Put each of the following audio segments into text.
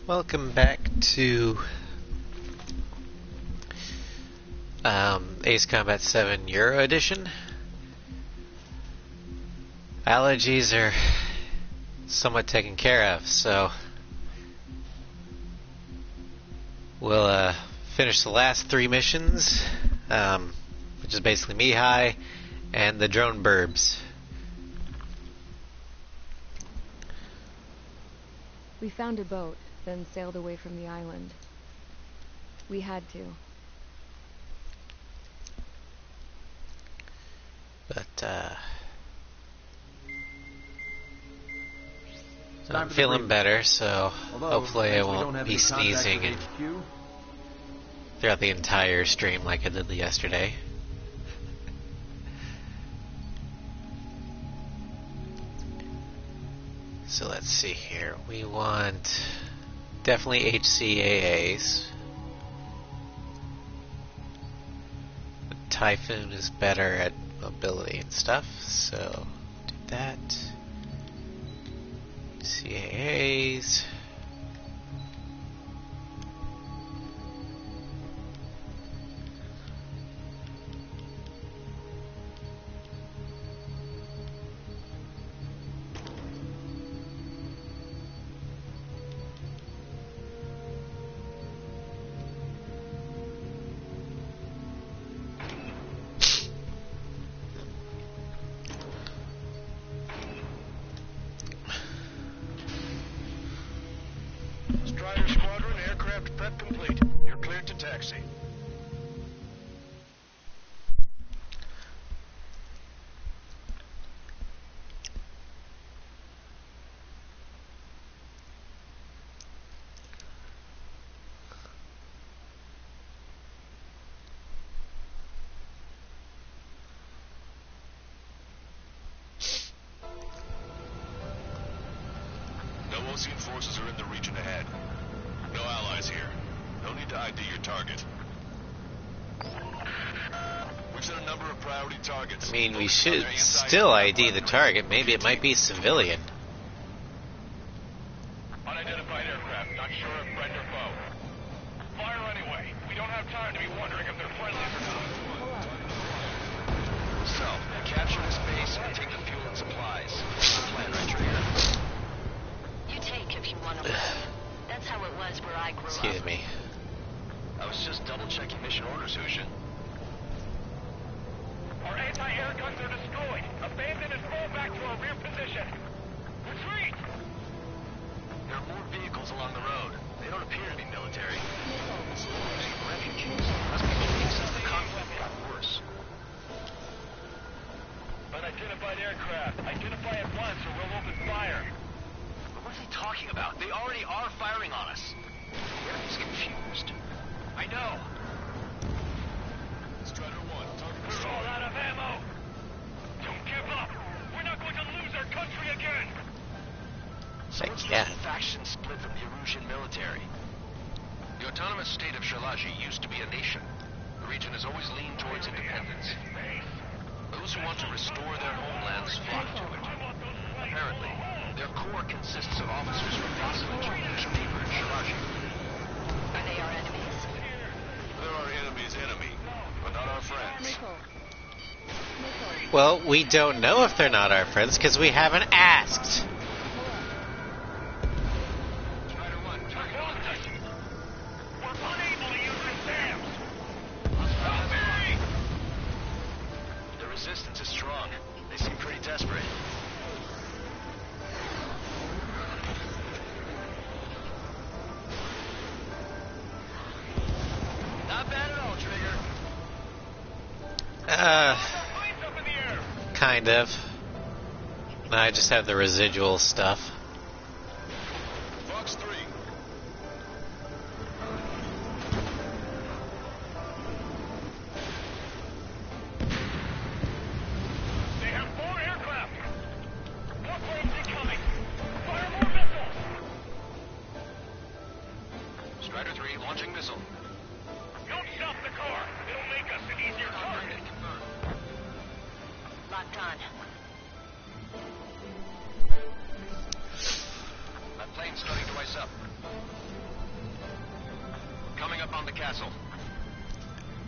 Welcome back to Ace Combat 7 Euro Edition. Allergies are somewhat taken care of, so we'll finish the last three missions, which is basically Mihai and the drone burbs. We found a boat, then sailed away from the island. We had to. But I'm feeling better, so hopefully I won't be sneezing throughout the entire stream like I did yesterday. So let's see here. We want definitely HCAAs. But Typhoon is better at mobility and stuff, so do that. HCAAs. Strider Squadron, aircraft prep complete. You're cleared to taxi. No Osean forces are in the region ahead. No allies here. No need to ID your target. We've set a number of priority targets. I mean, we should still ID the target. Maybe it might be civilian. Unidentified aircraft, not sure if friend or foe. Fire anyway. We don't have time to be wondering if they're friendly or not. So, capture this base and take the fuel and supplies. That's the plan, right, Trigger? You take if you want to live. That's how it was where I grew up. Excuse me. I was just double-checking mission orders, Hushin. Our anti-air guns are destroyed. Abandon and fall back to our rear position. Retreat! There are more vehicles along the road. They don't appear to be military. Refugees. Must be moving since the conflict got worse. Unidentified aircraft. Identify at once or we'll open fire. But what's he talking about? They already are firing on us. The enemy's confused. I know. Strider 1, target. We're all out of ammo. Don't give up. We're not going to lose our country again. Heck yeah. Faction split from the Erusian military. The autonomous state of Shalashi used to be a nation. The region has always leaned towards independence. Those who want to restore their homelands flock to it. Apparently, their core consists of officers from Vasilij, whose paper in Shalashi. Are they our enemies? They're our enemy's enemy, but not our friends. Well, we don't know if they're not our friends because we haven't asked. Strider 1, target on sight. We're unable to use the SAMs. The resistance is strong. They seem pretty desperate. Not bad at all, Trigger. Planes up in the air. Kind of. I just have the residual stuff. Fox 3. They have 4 aircraft. More planes incoming. Fire more missiles. Strider 3 launching missile. Don't stop the car. It'll make us an easier target. Locked on. That plane's starting to ice up. up on the castle.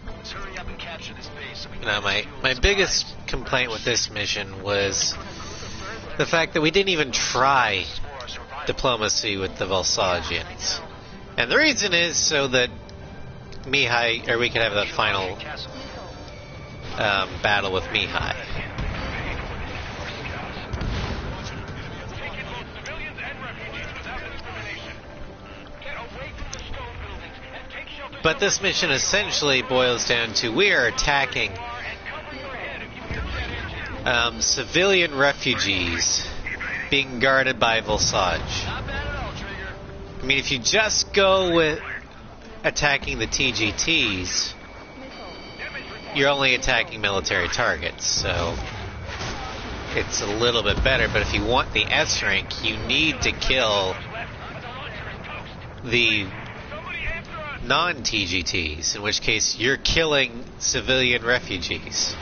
Let's hurry up and capture this base so we can Now, my biggest complaint with this mission was the fact that we didn't even try diplomacy with the Volsagians. And the reason is so that Mihai, or we could have that final battle with Mihai. But this mission essentially boils down to we are attacking civilian refugees being guarded by Volsage. I mean, if you just go with attacking the TGTs, you're only attacking military targets, so it's a little bit better. But if you want the S rank, you need to kill the non-TGTs, in which case you're killing civilian refugees.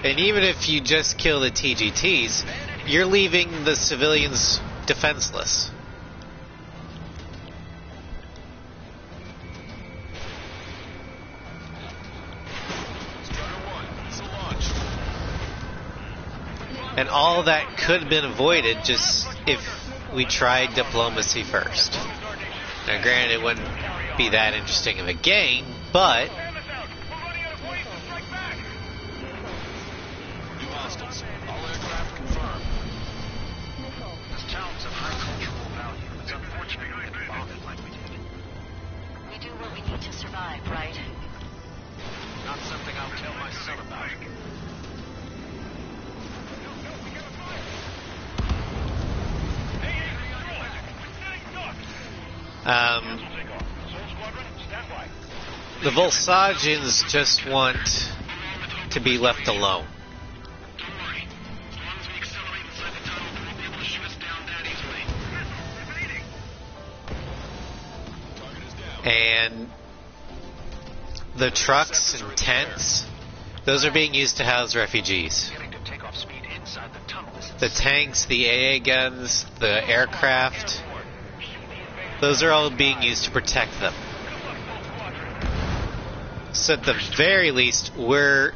And even if you just kill the TGTs, you're leaving the civilians defenseless. And all that could have been avoided just if we tried diplomacy first. Now granted, it wouldn't be that interesting of a game, but We do what we need to survive, right? Not something I'll tell my son about. The Volsagians just want to be left alone. And the trucks and tents, those are being used to house refugees. The tanks, the AA guns, the aircraft, those are all being used to protect them. So at the very least, we're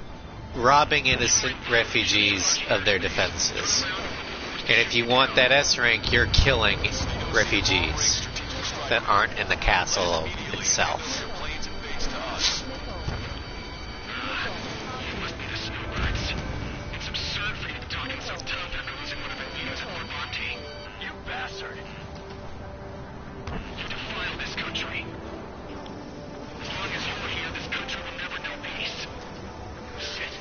robbing innocent refugees of their defenses. And if you want that S rank, you're killing refugees that aren't in the castle itself. You bastard! You defile this country. As long as you're here, this country will never know peace. Sit.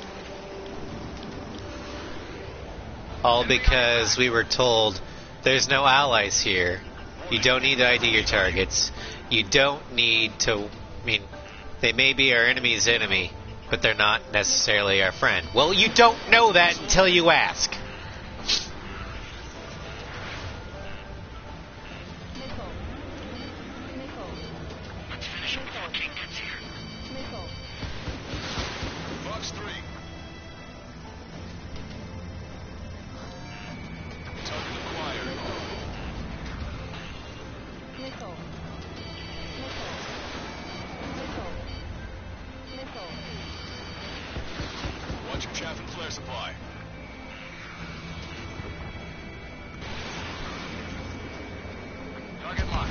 All because we were told there's no allies here. You don't need to ID your targets. You don't need to... I mean, they may be our enemy's enemy, but they're not necessarily our friend. Well, you don't know that until you ask. Let's finish him before King gets here. Fox 3. Target acquired. Watch your chaff and flare supply. Target locked.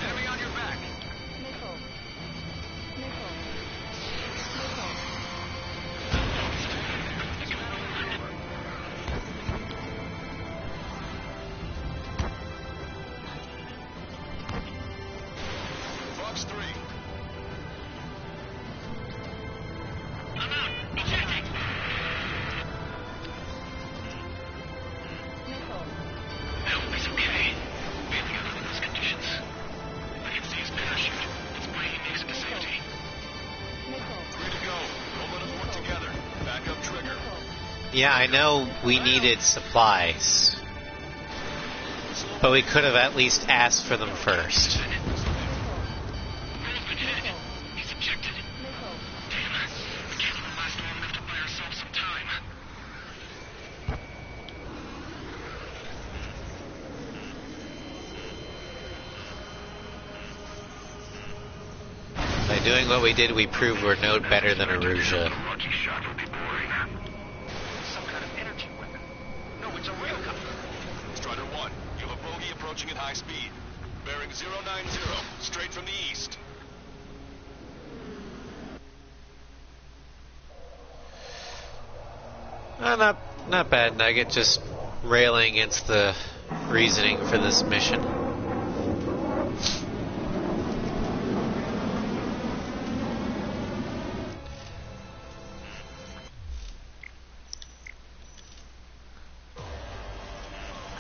Enemy on your back. Fox 3. I'm out. Ejecting. I hope he's okay. Maybe under those conditions. I can see his parachute. It's breaking exit to safety. 3 to go. Don't let them work together. Back up trigger. Yeah, I know we needed supplies, but we could have at least asked for them first. Roll's been hit. He's ejected. Damn. We can't let him last long enough to buy ourselves some time. doing what we did, we proved we're no better than Aruja. Lucky shot would be boring. Some kind of energy weapon. No, it's a railgun. Strider 1, you have a bogey approaching at high speed. Bearing 090, straight from the east. Not bad, Nugget. Just railing against the reasoning for this mission.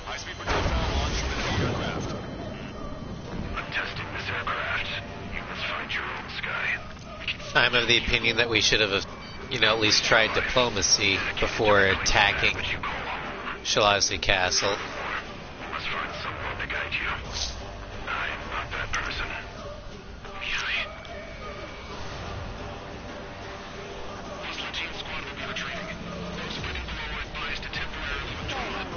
High-speed projectile launch from enemy aircraft. I'm testing this aircraft. You must find your own sky. I'm of the opinion that we should have, at least tried diplomacy before attacking Shalazi Castle. You must find someone to guide you. I'm not that person. Yai. Muslim team squad will be retreating. Those fighting below are advised to temporarily withdraw.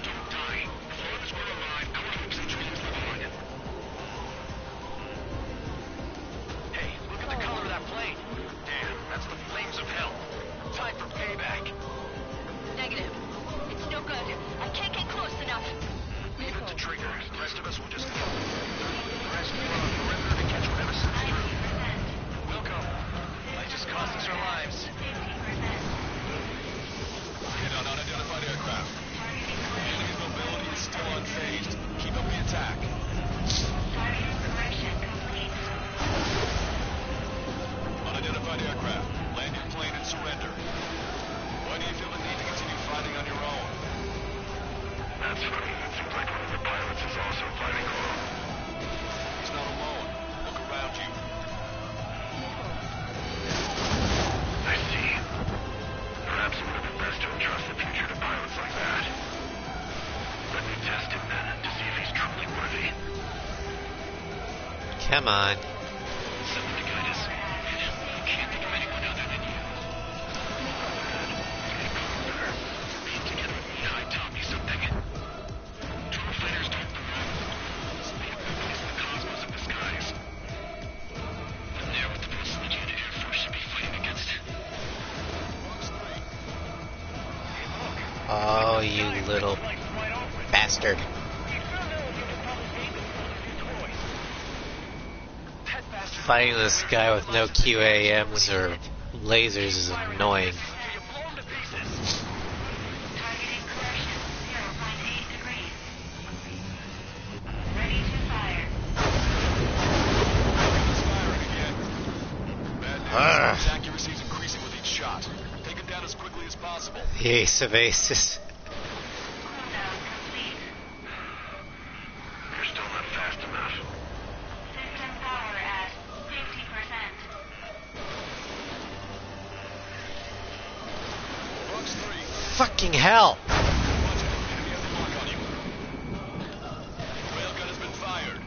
Don't die. As long as we're alive, our hopes and dreams live on. Hey, look at the color of that plane. Damn, that's the flames of hell. Time for payback. Negative. It's no good. I can't get close enough. Leave it to Trigger. The rest of us will just go. Rest more on the perimeter to catch whatever slips through. Welcome. Might just cost us our lives. Hit on unidentified aircraft. The enemy's mobility is still unfazed. Keep up the attack. Unidentified aircraft. Land your plane and surrender. Why do you feel the need to continue fighting on your own? That's funny. It seems like one of the pilots is also fighting alone. He's not alone. Look around you. I see. Perhaps it would have been best to entrust the future to pilots like that. Let me test him then, to see if he's truly worthy. Come on. Someone to guide us. I can't think of anyone other than you. Being together with Mihai taught me something. True fighters don't belong. They have weapons in the cosmos of the skies. And they're what the most legit Air Force should be fighting against. Oh, you little bastard. Fighting this guy with no QAMs or lasers is annoying. Targeting correction. 0.8 degrees. Ready to fire. He's firing again. Bad news. His accuracy is increasing with each shot. Take him down as quickly as possible. The Ace of Aces. Cooldown complete. You're still not fast enough. System power at 50%. Box 3. Fucking hell! Watch out. Enemy has a lock on you. Railgun has been fired.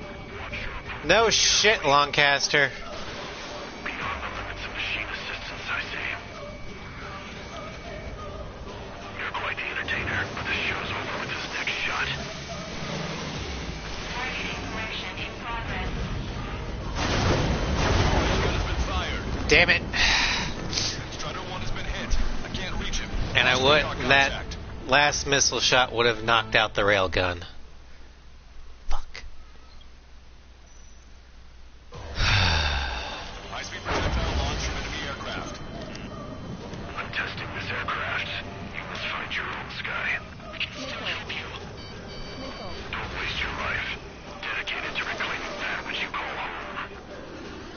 No shit, Lancaster. Beyond the limits of machine assistance, I say. You're quite the entertainer, but the show's over with this next shot. Targeting correction in progress. Railgun has been fired. Damn it. Strider 1 has been hit. I can't reach him. And I Lost would, radar that contact. last missile shot would have knocked out the railgun. Fuck. High-speed projectile launch from enemy aircraft. I'm testing this aircraft. You must find your own sky. We can still help you. Don't waste your life. Dedicated to reclaiming that which you call home.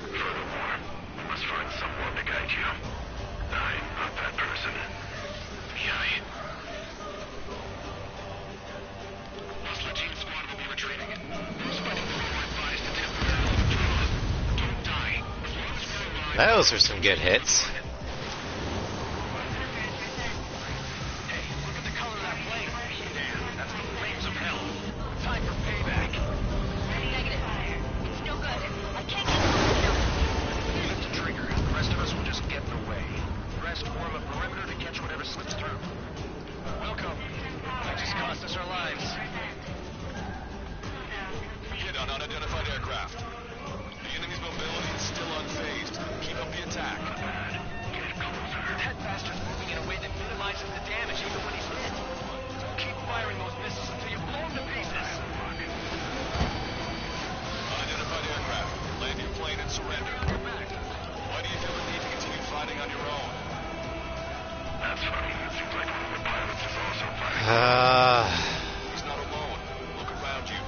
Furthermore, you must find someone to guide you. I'm not that person. Yai. Muslim team squad will be retreating. Those fighting below are advised to temporarily withdraw. Don't die. As long as we're alive. Those are some good hits. Hey, look at the color of that plane. Damn, that's the flames of hell. Time for payback. Negative. It's no good. I can't get close enough. Leave it to Trigger. The rest of us will just get in the way. Rest form a perimeter to catch whatever slips through. Welcome. That just cost us our lives. Hit on unidentified aircraft. The enemy's mobility is still unfazed. He's not alone. Look around you.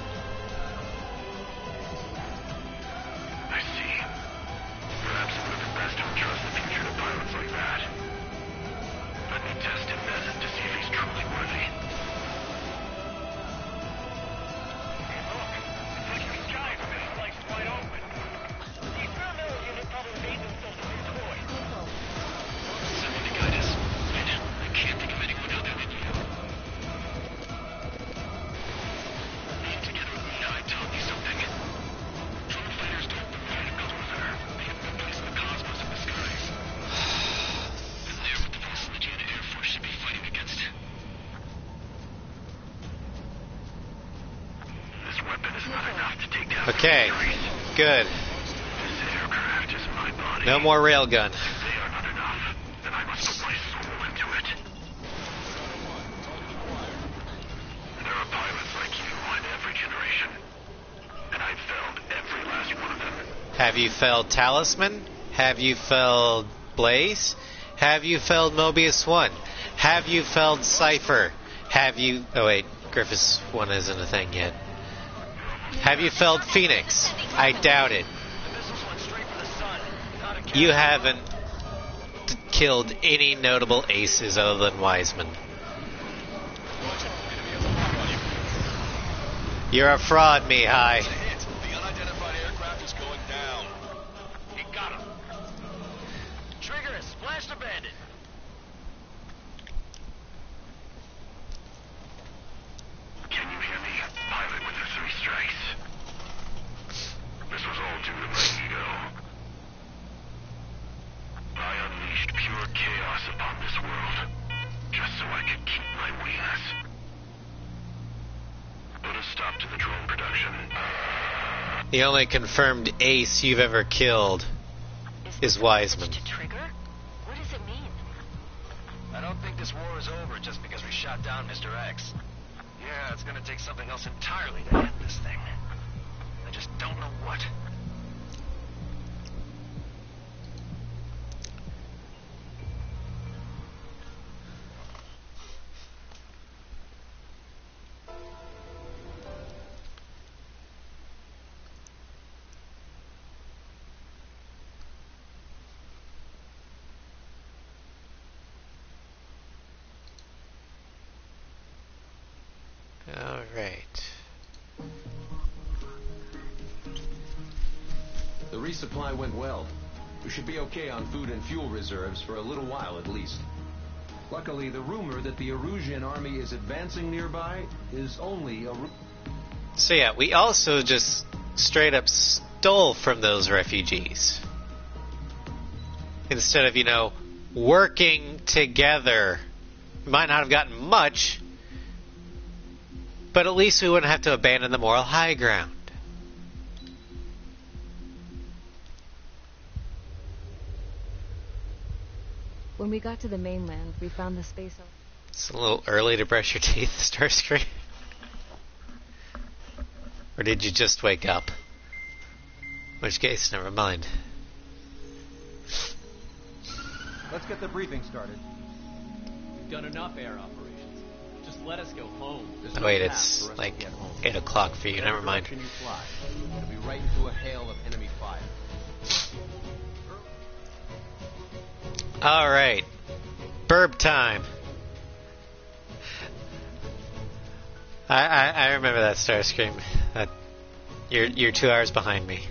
I see. Perhaps it would have been best to entrust the future to pilots like that. Let me test him then to see if he's truly worthy. Hey, look. It's like your skies are being sliced wide open. The experimental unit probably made themselves a new toy. Somebody guide us. I can't think of anyone other than you. Being together with me, I taught me something. Drone fighters don't belong to Closer. They have no place in the cosmos of the skies. And they're what the Voss Legion Air Force should be fighting against. This weapon is not enough to take down. Okay, good. This aircraft is my body. No more railgun. If they are not enough, then I must put my soul into it. There are pilots like you in every generation. And I've felled every last one of them. Have you felled Talisman? Have you felled Blaze? Have you felled Mobius 1? Have you felled Cypher? Have you... Oh wait, Griffiths 1 isn't a thing yet. Have you felled Phoenix? I doubt it. The missiles went straight for the sun. Not a You haven't killed any notable aces other than Wiseman. You're a fraud, Mihai. Hit. The unidentified aircraft is going down. He got him. Trigger has splashed a bandit. Can you hear me? Pilot with the 3 strikes. This was all due to my ego. I unleashed pure chaos upon this world, just so I could keep my wings. Put a stop to the drone production. The only confirmed ace you've ever killed is Wiseman. To trigger? What does it mean? I don't think this war is over just because we shot down Mr. X. Yeah, it's gonna take something else entirely to end this thing. I just don't know what. Alright. The resupply went well. We should be okay on food and fuel reserves for a little while at least. Luckily, the rumor that the Erusian army is advancing nearby is only a So yeah, we also just straight up stole from those refugees. Instead of, working together. We might not have gotten much, but at least we wouldn't have to abandon the moral high ground. When we got to the mainland, we found the space... It's a little early to brush your teeth, Starscream. Or did you just wake up? In which case, never mind. Let's get the briefing started. We've done enough air operations. Just let us go home. There's Oh, no wait, path it's for us like to get home. 8 o'clock for you, Whatever never mind. direction you fly, it'll be right into a hail of enemy fire. Alright. Burp time. I remember that, Starscream. You're 2 hours behind me.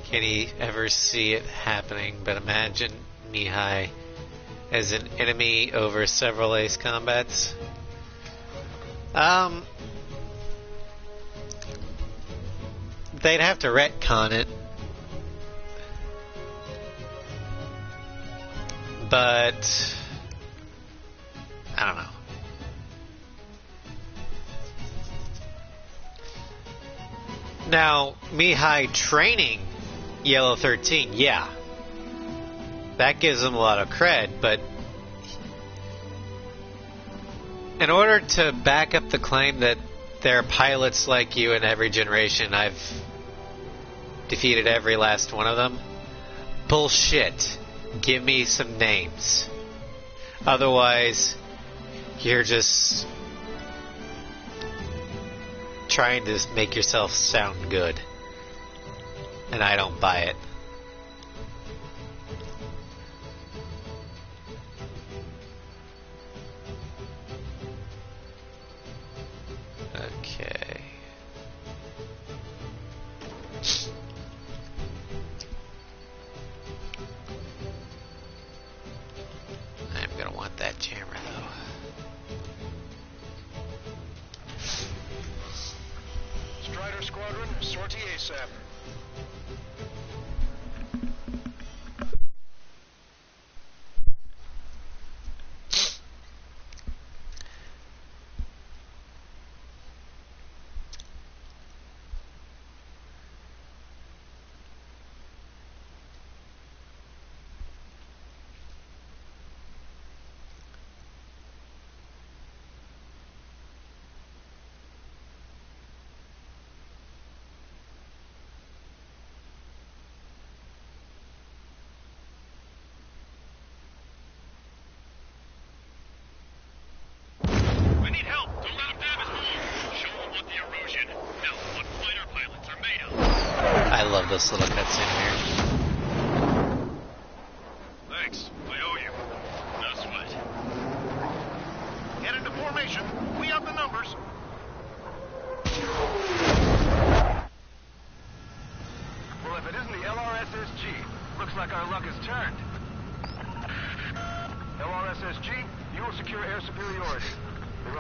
Can he ever see it happening? But imagine Mihai as an enemy over several ace combats. They'd have to retcon it. But I don't know. Now, Mihai training Yellow 13, yeah. That gives him a lot of cred, but in order to back up the claim that there are pilots like you in every generation, I've defeated every last one of them, bullshit. Give me some names. Otherwise, You're just trying to make yourself sound good. And I don't buy it. Okay. I'm gonna want that jammer though. Strider Squadron, sortie ASAP. We need help. Don't let them damage more. Show them what the erosion, hell, what fighter pilots are made of. I love this little cutscene here. Thanks. I owe you. No sweat. Get into formation. We have the numbers. Well, if it isn't the LRSSG, looks like our luck has turned. LRSSG, you will secure air superiority.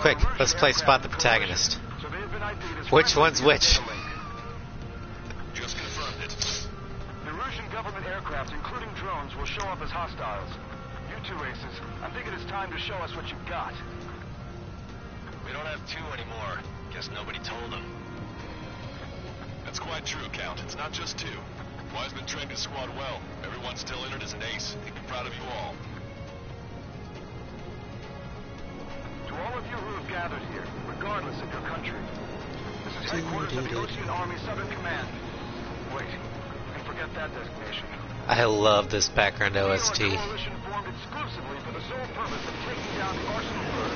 Quick, let's play Spot the Protagonist. Which one's which? Just confirmed it. The Russian government aircraft, including drones, will show up as hostiles. You two aces, I'm thinking it's time to show us what you've got. We don't have two anymore. Guess nobody told them. That's quite true, Count. It's not just two. Wiseman trained his squad well. Everyone's still entered as an ace. He'd be proud of you all. To all of you who have gathered here, regardless of your country, this is headquarters of the Ocean Army Southern Command. Wait, you can forget that designation. I love this background OST. We are a coalition formed exclusively for the sole purpose of taking down the Arsenal Bird.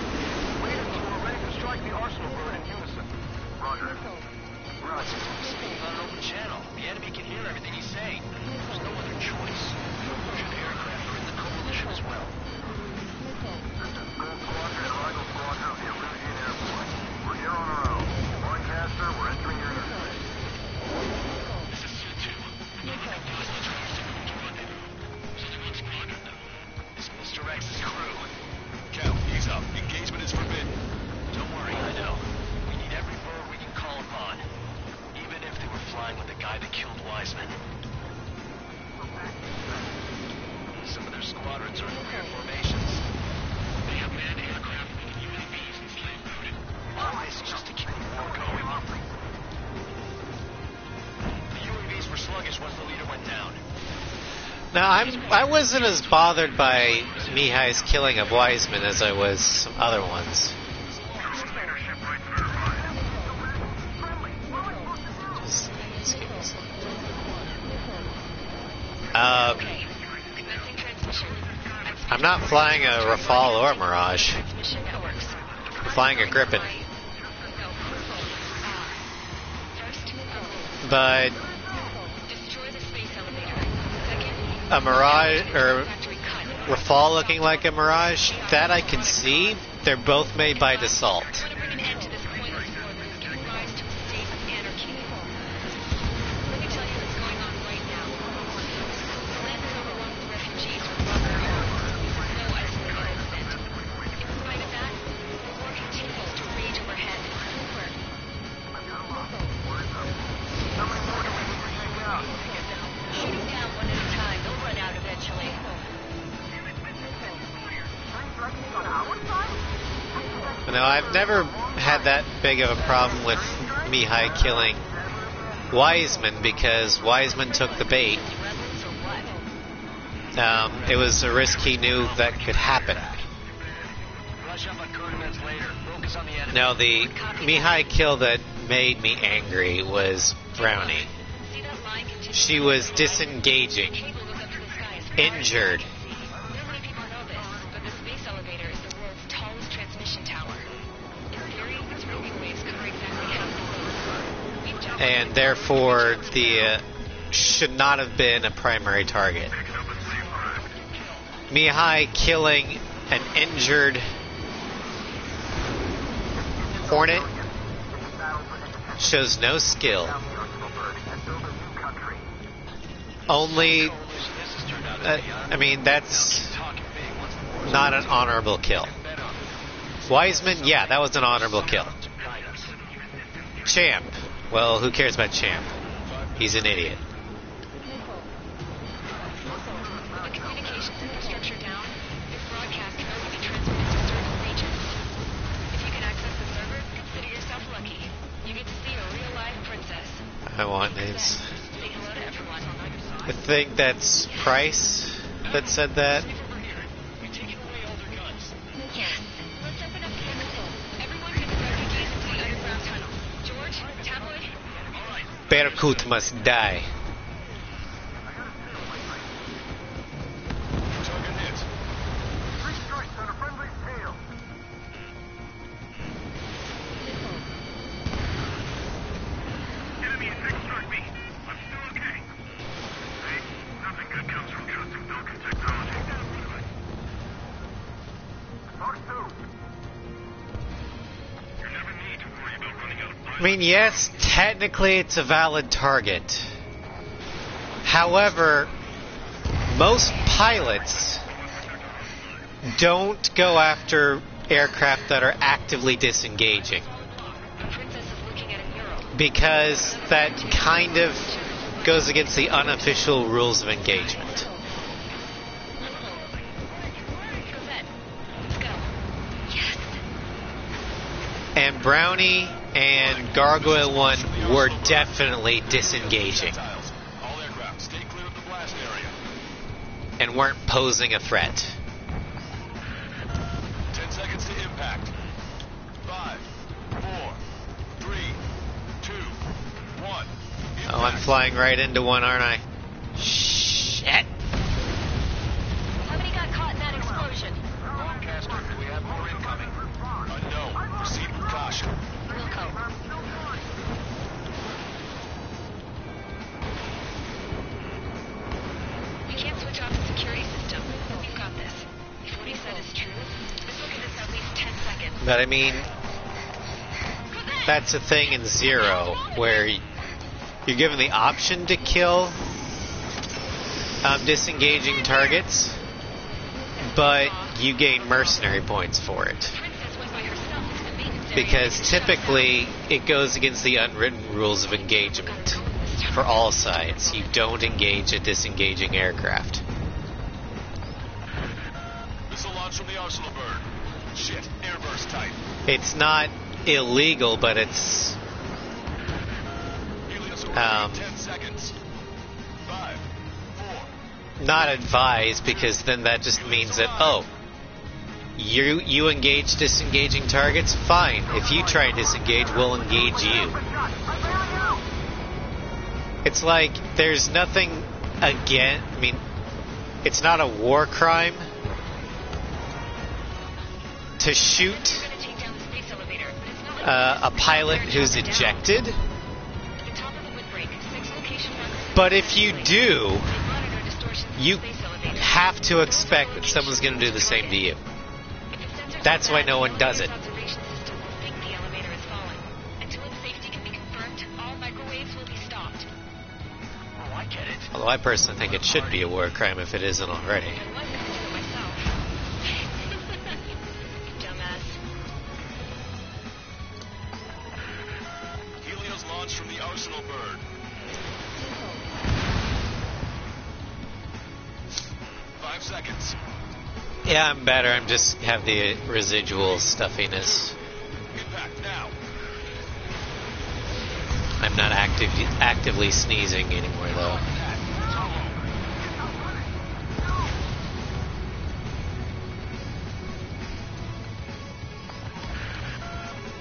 Wait until we're ready to strike the Arsenal Bird in unison. Roger. Roger. Speaking on an open channel. The enemy can hear everything he's saying. There's no other choice. The Russian aircraft are in the coalition as well. Gold Squadron and Rifle Squadron of the Erusian Air Force. We're here on our own. Lancaster, we're entering your airspace. This is Su-2. We can do as much research as we want. So they want squadron now. It's Mr. X's crew. Count, ease up. Engagement is forbidden. Don't worry, I know. We need every bird we can call upon. Even if they were flying with the guy that killed Wiseman. Some of their squadrons are in weird formations. They have manned aircraft with UAVs and slave-booted. All this just to keep the war going. The UAVs were sluggish once the leader went down. Now, I wasn't as bothered by Mihai's killing of Wiseman as I was some other ones. Just give me a second. I'm not flying a Rafale or Mirage. I'm flying a Gripen. But a Mirage or Rafale looking like a Mirage, that I can see. They're both made by Dassault. No, I've never had that big of a problem with Mihai killing Wiseman because Wiseman took the bait. It was a risk he knew that could happen. No, the Mihai kill that made me angry was Brownie. She was disengaging, injured. and therefore the should not have been a primary target. Mihai killing an injured Hornet shows no skill. Only, I mean, that's not an honorable kill. Wiseman, yeah, that was an honorable kill. Champ, well, who cares about Champ? He's an idiot. The communications infrastructure down. This broadcast can only be transmitted to certain regions. If you can access the server, consider yourself lucky. You get to see a real-life princess. I want names. Say hello to everyone. I think that's Price that said that. Yes. Let's open up the exit. Everyone get the refugees into the underground tunnel. George, Tabloid. Berkut must die. Target hit. Enemy six struck me. I'm still okay. Hey, nothing good comes from trusting Vulcan technology. Fox 2. You never need to worry about running out of I mean, yes, technically it's a valid target. However, most pilots don't go after aircraft that are actively disengaging, The princess is looking at a mural. because that kind of goes against the unofficial rules of engagement. Cosette, let's go. Yes. And Brownie and Gargoyle 1 were definitely disengaging Tiles. All aircraft, stay clear of the blast area. and weren't posing a threat. 10 seconds to impact. 5, 4, 3, 2, 1. Oh, I'm flying right into one, aren't I? Shit. How many got caught in that explosion? Lancaster, do we have more incoming? No. Proceed with caution. Wilco. We can't switch off the security system. We've got this. If what he said is true, this will give us at least 10 seconds. But I mean, that's a thing in Zero, where you're given the option to kill disengaging targets, but you gain mercenary points for it. Princess went by herself into the maintenance area. Because typically it goes against the unwritten rules of engagement for all sides. You don't engage a disengaging aircraft. Missile launch from the Arsenal bird. Shit, airburst tight. It's not illegal, but it's Helios arriving in 10 seconds. 5, 4. not advised, because then that just means that, oh, you engage disengaging targets? Fine. If you try and disengage, we'll engage you. It's like there's nothing again. I mean, it's not a war crime to shoot We're gonna take down the space elevator, but it's not like a pilot who's ejected. at the top of the windbreak. 6 location markers. But if you do, Monitor distortions in the you space elevator. have to expect that someone's going to do the same to you. If the sensors That's are why bad, no one the does it. observation system will think the elevator is falling. Until its safety can be confirmed, all microwaves will be stopped. Oh, I get it. Although I personally think it should be a war crime if it isn't already. I was gonna do it myself. Dumbass. Helios launch from the Arsenal bird. 5 seconds. Yeah, I'm better. I'm just have the residual stuffiness. Impact now. I'm not actively sneezing anymore, though.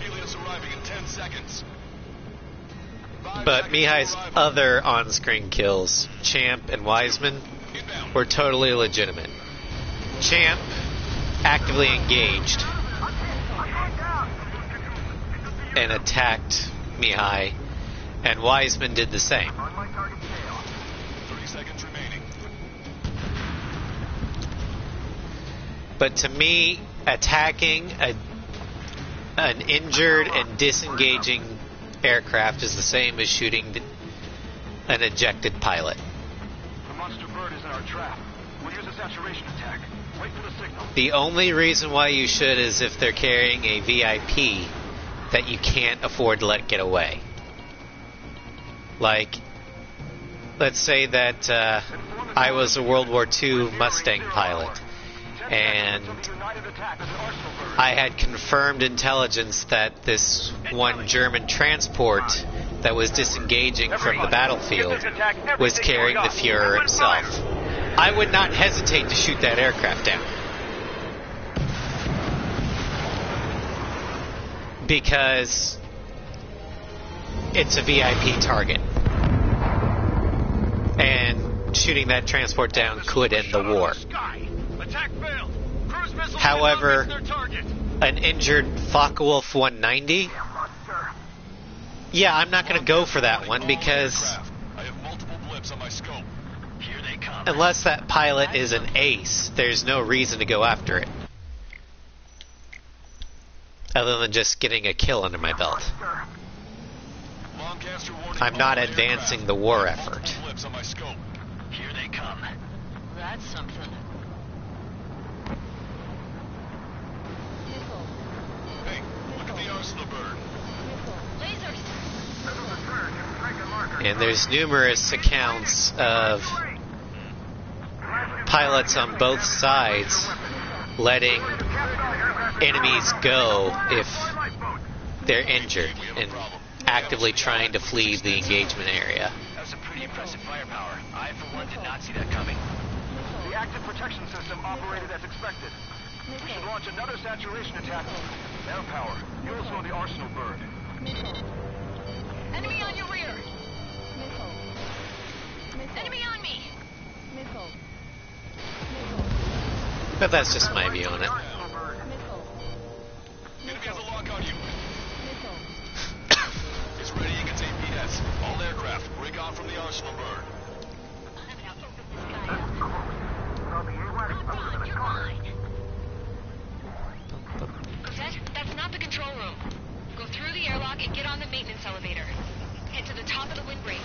Helios arriving in 10 seconds. 5 But seconds to Mihai's arrival. other on-screen kills, Champ and Wiseman, Inbound. were totally legitimate. Champ actively engaged and attacked Mihai, And Wiseman did the same. On my target scale. 30 seconds remaining. But to me, attacking an injured and disengaging aircraft is the same as shooting an ejected pilot. The monster bird is in our trap. We'll use a saturation attack. Wait for the signal. The only reason why you should is if they're carrying a VIP that you can't afford to let get away. Like, let's say that I was a World War II Mustang pilot, and I had confirmed intelligence that this one German transport that was disengaging from the battlefield was carrying the Fuhrer himself. I would not hesitate to shoot that aircraft down. Because it's a VIP target. And shooting that transport down could end the war. However, an injured Focke-Wulf 190? Yeah, I'm not going to go for that one because I have multiple blips on my scope. Here they come. unless that pilot is an ace, there's no reason to go after it. Other than just getting a kill under my belt. Lancaster warning I'm not all advancing aircraft. the war I have effort. multiple blips on my scope. Here they come. That's something. Hey, look at the arsenal bird. And there's numerous accounts of pilots on both sides letting enemies go if they're injured and actively trying to flee the engagement area. That's some pretty impressive firepower. I, for one, did not see that coming. The active protection system operated as expected. We should launch another saturation attack. Air power. You also know the arsenal bird. Enemy on your rear! Enemy on me! But that's just my view on it. Enemy has a lock on you. It's readying its APS. All aircraft, break off from the arsenal bird. Cosette, that's not the control room. Go through the airlock and get on the maintenance elevator. Head to the top of the windbreak.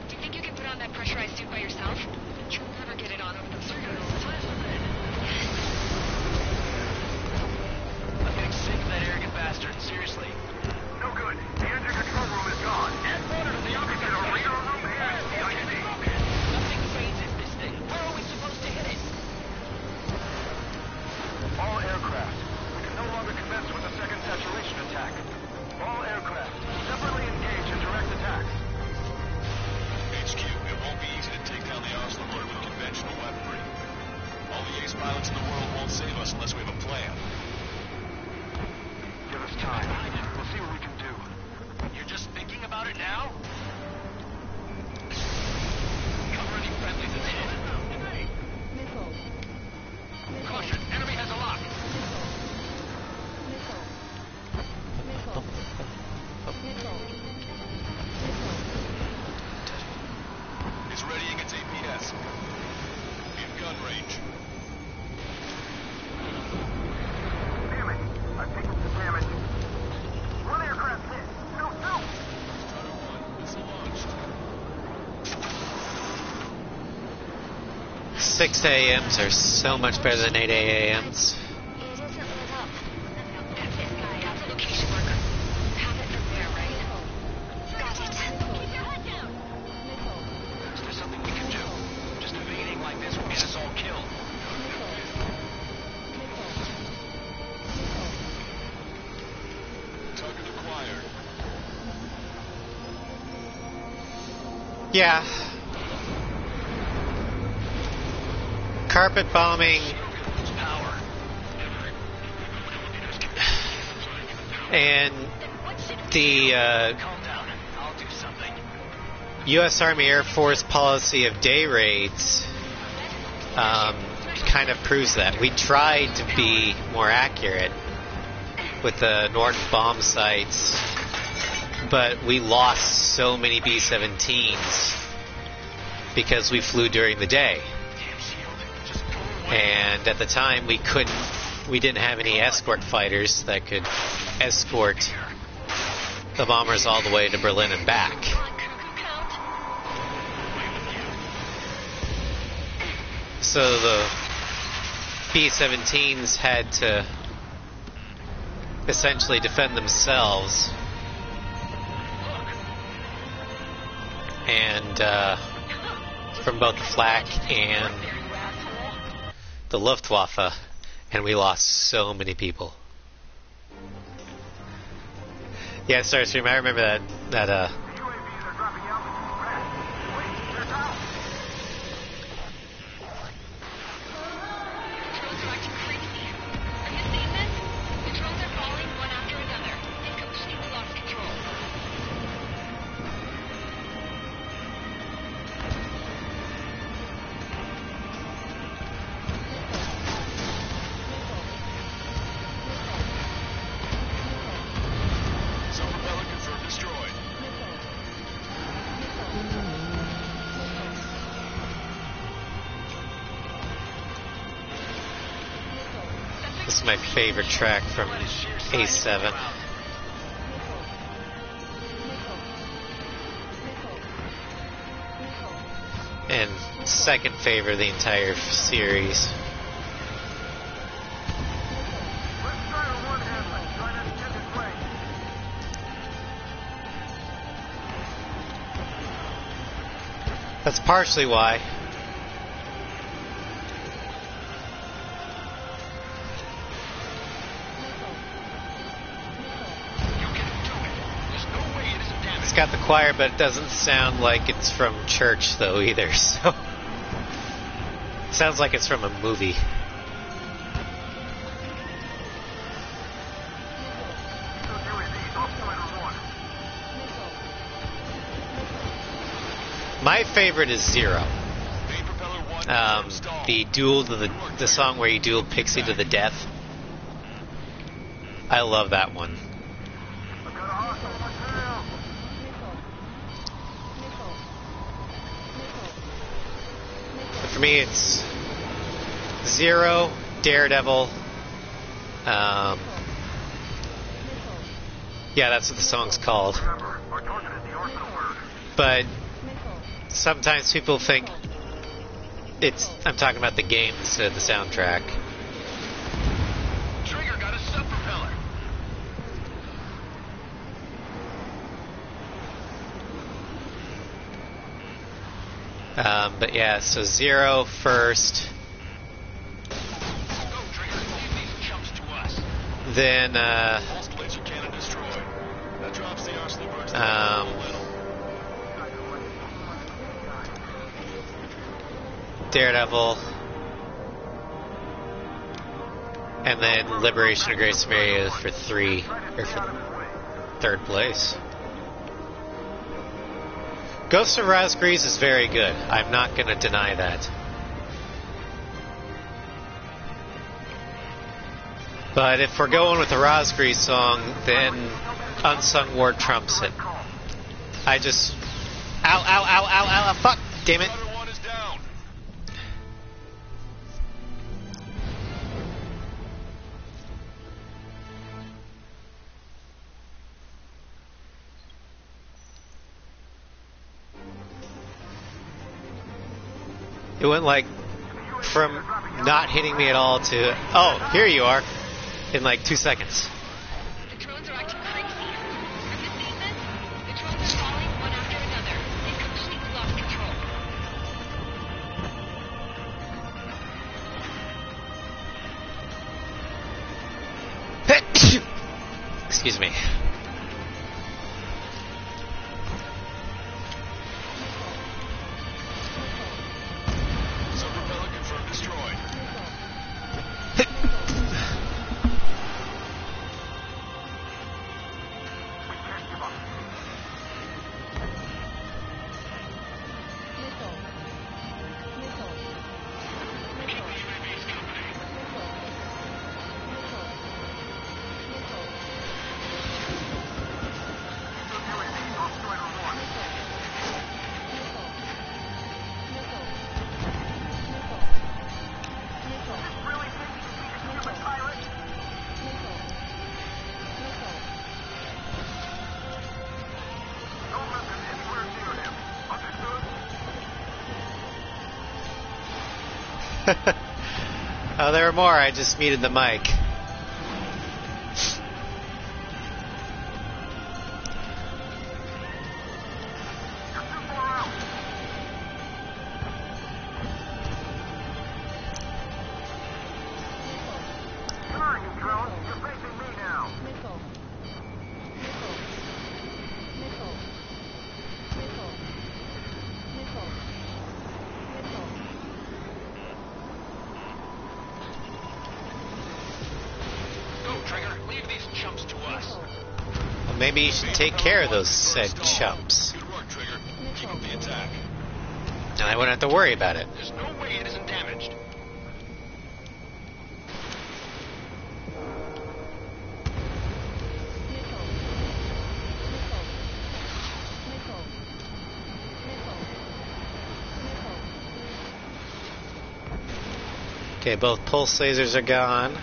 Do you think you can put on that pressurized suit by yourself? You'll never get it on over those hurdles. I'm getting sick of that arrogant bastard. Seriously. No good. The engine control room is gone. The opposite of radar room and CIC. Nothing phases this thing. Where are we supposed to hit it? All aircraft. We can no longer commence with a second saturation attack. All aircraft, separately engage in direct attacks. HQ, it won't be easy to take down the arsenal bird with conventional weaponry. All the ace pilots in the world won't save us unless we have a plan. Give us time. We'll see what we can do. You're just thinking about it now? Cover any friendlies in the head. Caution, enemy has a lock. It's readying its APS. In gun range. Damn it. I've taken some damage. One aircraft hit. No, no. Cutter 1, missile launched. 6 AMs are so much better than 8 AMs. It isn't lit up. That's it, guy. That's a location marker. Have it from there, right? Got it. Keep your head down. Is there something we can do? Just evading like this will get us all killed. Target acquired. Yeah. Carpet bombing Power. and the Calm down. I'll do something. U.S. Army Air Force policy of day raids kind of proves that. We tried to be more accurate with the Norton bomb sites but we lost so many B-17s because we flew during the day. And at the time we didn't have any escort fighters that could escort the bombers all the way to Berlin and back. So the B-17s had to essentially defend themselves, and from both the Flak and the Luftwaffe, and we lost so many people. Yeah, Starstream, I remember that this is my favorite track from A7. And second favorite of the entire series. That's partially why. It's got the choir, but it doesn't sound like it's from church, though, either. So, it sounds like it's from a movie. My favorite is Zero. The duel to the song where you duel Pixie to the death. I love that one. But for me, it's Zero, Daredevil. Yeah, that's what the song's called. But sometimes people think I'm talking about the game instead of the soundtrack. Trigger got a sub-propeller. But yeah, so Zero first. Go, Trigger. Leave these chumps to us. Then, Pulse laser cannon destroyed. That drops the arsenal burst a little. Daredevil, and then Liberation of Great Samaria for third place. Ghost of Razgriz is very good. I'm not going to deny that. But if we're going with the Razgriz song, then Unsung War trumps it. I just... Ow, fuck, damn it. It went like from not hitting me at all to, oh, here you are, in like 2 seconds. The drones are acting crazy. Have you seen this? The drones are falling one after another. They've completely lost control. Excuse me. Oh, there are more. I just muted the mic. Maybe you should take care of those said chumps. Good work, Trigger. Keep up the attack. And I wouldn't have to worry about it. There's no way it isn't damaged. Okay, both pulse lasers are gone.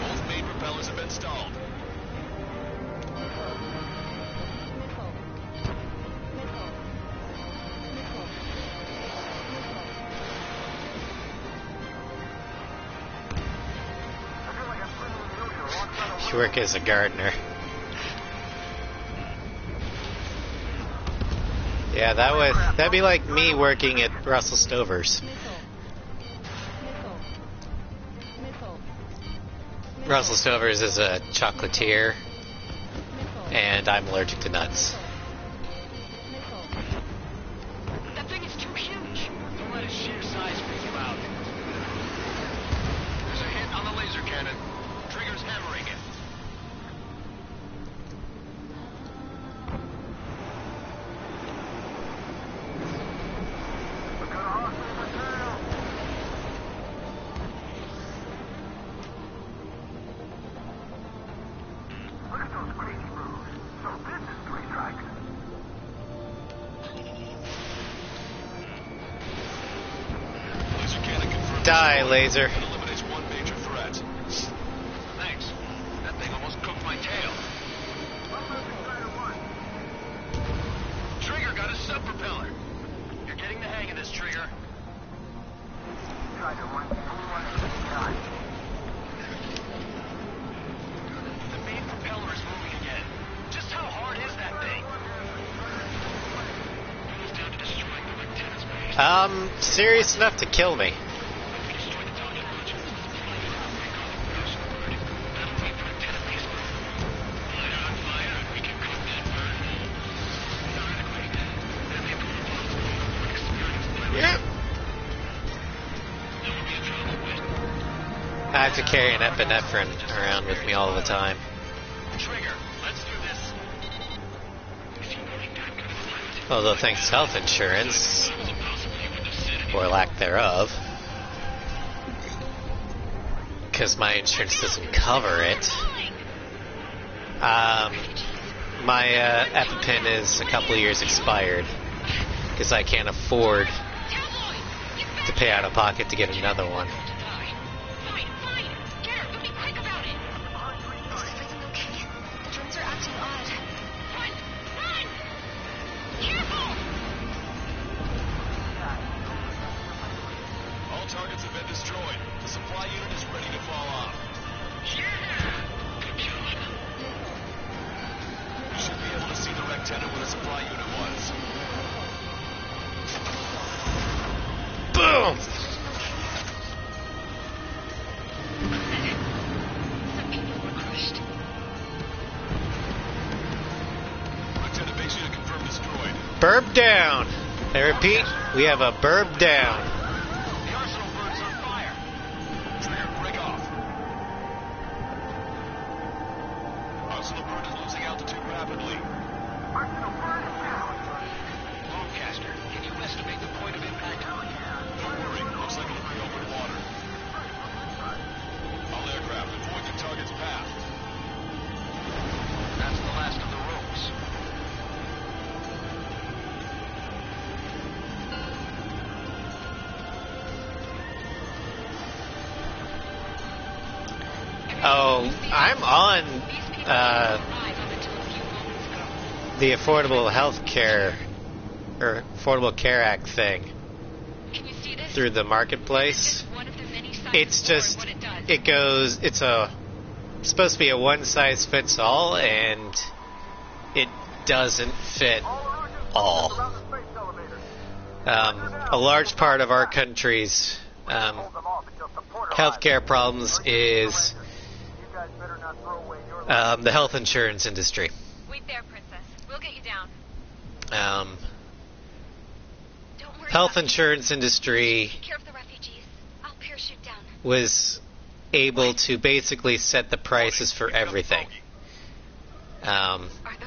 Both main propellers have been stalled. You work as a gardener. Yeah, that'd be like me working at Russell Stover's. Russell Stover's is a chocolatier, and I'm allergic to nuts. That thing is too huge. Don't let its sheer size freak you out. There's a hit on the laser cannon. Trigger's hammering it. Laser cannon confirmed. Die, laser. That eliminates one major threat. Thanks. That thing almost cooked my tail. Trigger got a sub propeller. You're getting the hang of this, Trigger. The main propeller is moving again. Just how hard is that thing? Almost down to destroying the antenna's base. Serious enough to kill me. If we destroy the target modules, the flight will break on the Russian bird. That'll wait for antenna base burn. Light on fire, and we can cook that bird. Theoretically, that may prove possible for an experienced pilot. Yep. There will be a travel with I have to carry an epinephrine around with me all the time. Trigger, let's do this. if you weren't that good of a pilot. Although thanks to health insurance, or lack thereof, because my insurance doesn't cover it, my EpiPen is a couple of years expired, because I can't afford to pay out of pocket to get another one. Fine, fine. Garrett, we'll be quick about it. Is everything okay? The drones are acting odd. Run! Run! Careful! All targets have been destroyed. The supply unit is ready to fall off. We should be able to see the rectenna where the supply unit was. Boom! Some people were crushed. Rectenna base unit confirmed destroyed. Burb down! I repeat, we have a burb down. The arsenal bird is on fire. Trigger, break off. Arsenal bird is losing altitude rapidly. Longcaster, can you estimate the point of impact? Don't worry, looks like it'll bring open water. All aircraft, avoid the target's path. That's the last of the ropes. Oh, I'm on the Affordable Health Care or Affordable Care Act thing Can you see this? through the marketplace. One of the many signs It's for just, what it does. it goes, it's supposed to be a one-size-fits-all, and it doesn't fit all. A large part of our country's healthcare problems is the health insurance industry. Wait there, Princess. We'll get you down. Don't worry Health about insurance industry Take care of the refugees. I'll parachute down. was able to basically set the prices for everything.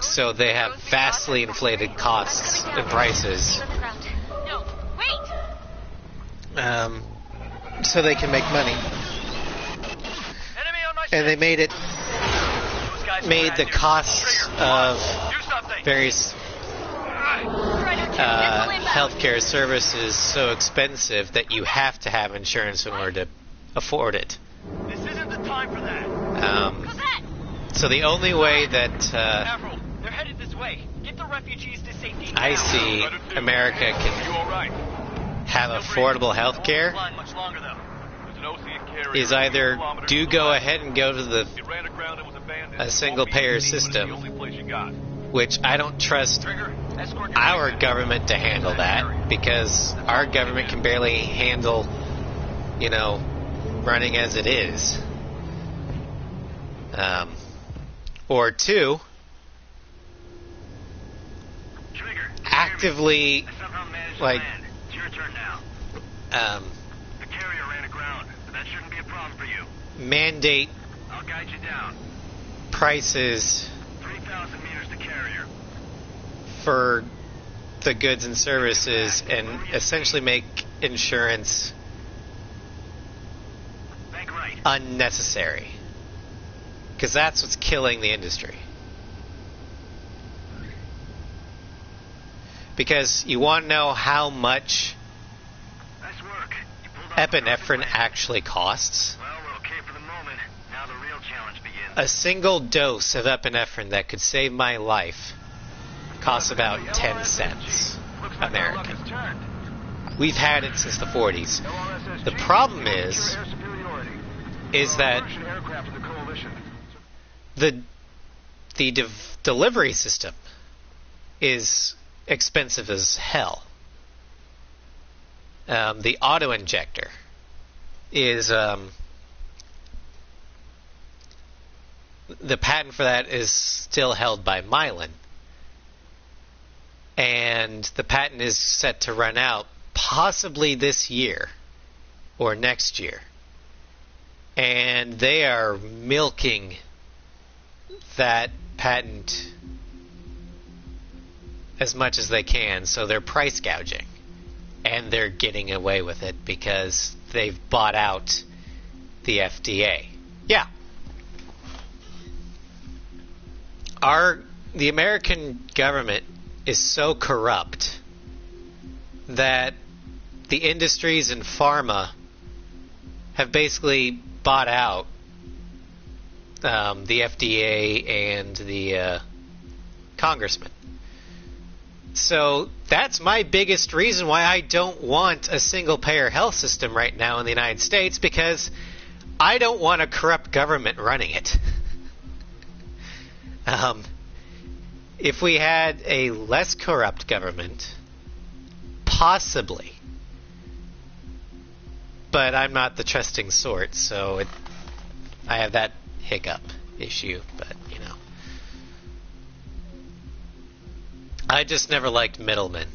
So they have vastly inflated costs and prices, On the ground. No, wait! so they can make money. Enemy on my And they made Those guys made are the at you. costs Trigger, of do something. various healthcare services so expensive that you have to have insurance in order to afford it. This isn't the time for that. So the only way that Avril, they're headed this way. Get the refugees to safety now. I see America You can all right? have affordable health care Line much longer though. There's an ocean carrier is either do go ahead and go to the It ran aground and was abandoned. a single-payer system, The only place you got. which I don't trust Trigger, escort your our team. government to handle that, because our government can barely handle, running as it is. Or two, Trigger, actively I somehow managed like, to land. It's your turn now. The carrier ran aground, but that shouldn't be a problem for you. mandate I'll guide you down. prices 3,000 meters to carrier. for the goods and services and essentially make insurance Bank right. unnecessary. Because that's what's killing the industry. Because you want to know how much Nice work. You pulled off the epinephrine plan. actually costs? Well, we're okay for the moment. Now the real challenge begins. A single dose of epinephrine that could save my life costs about 10 cents Looks like our luck American. has turned. We've had it since the 40s. LRSSG The problem secures is air superiority. that Russian aircraft of the coalition. the delivery system is expensive as hell. The auto injector is the patent for that is still held by Mylan, and the patent is set to run out possibly this year or next year, and they are milking that patent as much as they can, so they're price gouging, and they're getting away with it because they've bought out the FDA. Yeah. The American government is so corrupt that the industries in pharma have basically bought out the FDA and the congressman. So that's my biggest reason why I don't want a single-payer health system right now in the United States, because I don't want a corrupt government running it. If we had a less corrupt government, possibly. But I'm not the trusting sort, so I have that hiccup issue, but I just never liked middlemen,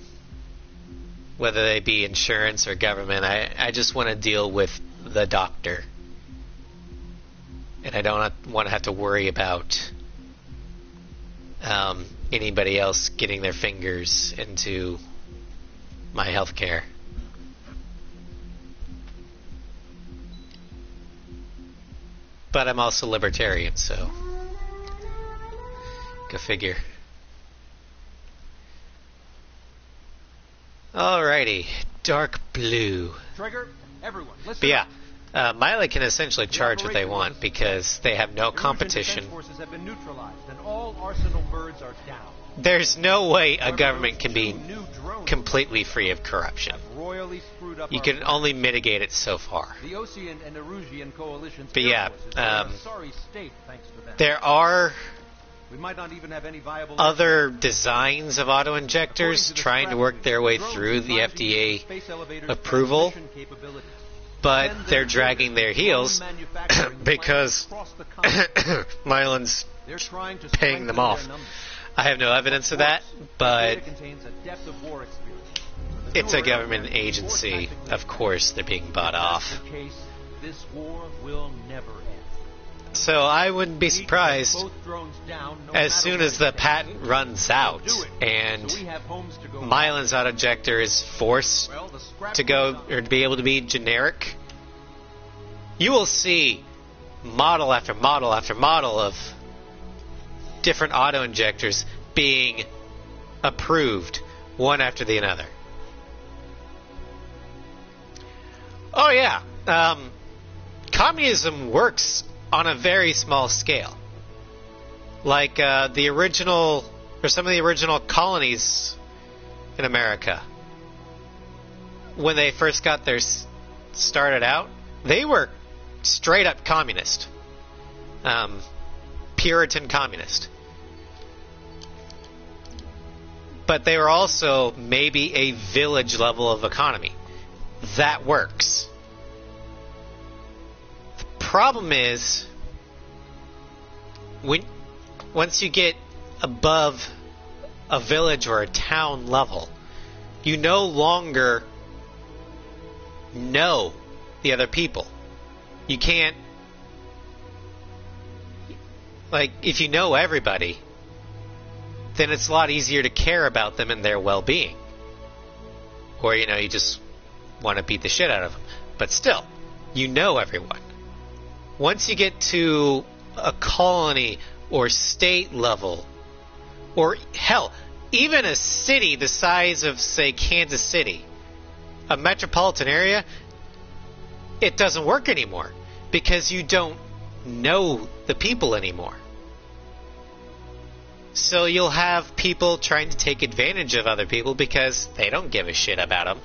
whether they be insurance or government. I just want to deal with the doctor, and I don't want to have to worry about anybody else getting their fingers into my health care. But I'm also libertarian, so go figure. Alrighty, dark blue. Trigger, everyone, listen. But yeah, Mila can essentially charge what they want because they have no competition. Forces have been neutralized, and all Arsenal birds are down. There's no way a government can be completely free of corruption. Royally screwed up You can only mitigate it so far. the Osean and Erusian coalitions. But yeah, are in a sorry state thanks to them. There are We might not even have any viable other designs of auto-injectors trying to work their way through the FDA approval, but they're dragging their heels because Mylan's paying them off. I have no evidence of that, but it's a government agency. Of course, they're being bought off. This war will never end. So I wouldn't be surprised as soon as the patent runs out and Mylan's auto-injector is forced to go or to be able to be generic. You will see model after model after model of different auto-injectors being approved one after the other. Oh yeah, communism works on a very small scale. Like the original, or some of the original colonies in America, when they first got their started out, they were straight up communist. Puritan communist. But they were also maybe a village level of economy. That works. The problem is, once you get above a village or a town level, you no longer know the other people. You can't, like, if you know everybody, then it's a lot easier to care about them and their well-being. Or, you just want to beat the shit out of them. But still, you know everyone. Once you get to a colony or state level, or hell, even a city the size of, say, Kansas City, a metropolitan area, it doesn't work anymore because you don't know the people anymore. So you'll have people trying to take advantage of other people because they don't give a shit about them.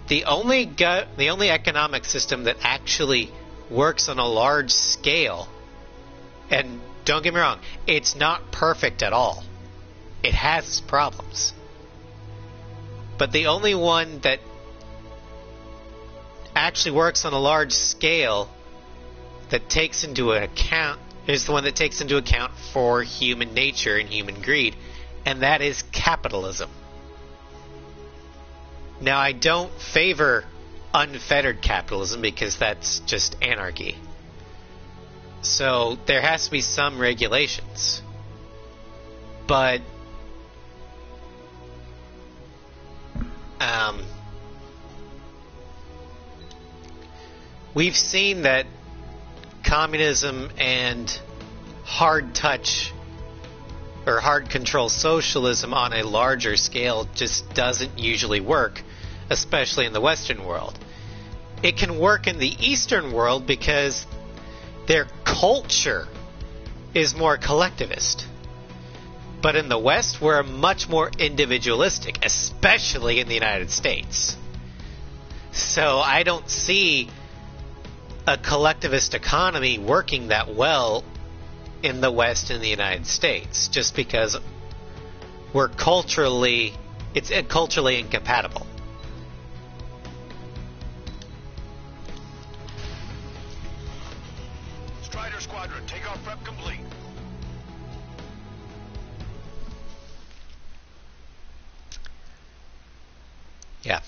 The only economic system that actually works on a large scale, and don't get me wrong, it's not perfect at all. It has its problems. But the only one that actually works on a large scale that takes into account is the one that takes into account for human nature and human greed, and that is capitalism. Now, I don't favor unfettered capitalism because that's just anarchy. So there has to be some regulations. But we've seen that communism and hard touch or hard control socialism on a larger scale just doesn't usually work, especially in the Western world. It can work in the Eastern world because their culture is more collectivist. But in the West, we're much more individualistic, especially in the United States. So I don't see a collectivist economy working that well in the West and the United States, just because we're it's culturally incompatible. Strider Squadron, takeoff prep complete. Yeah.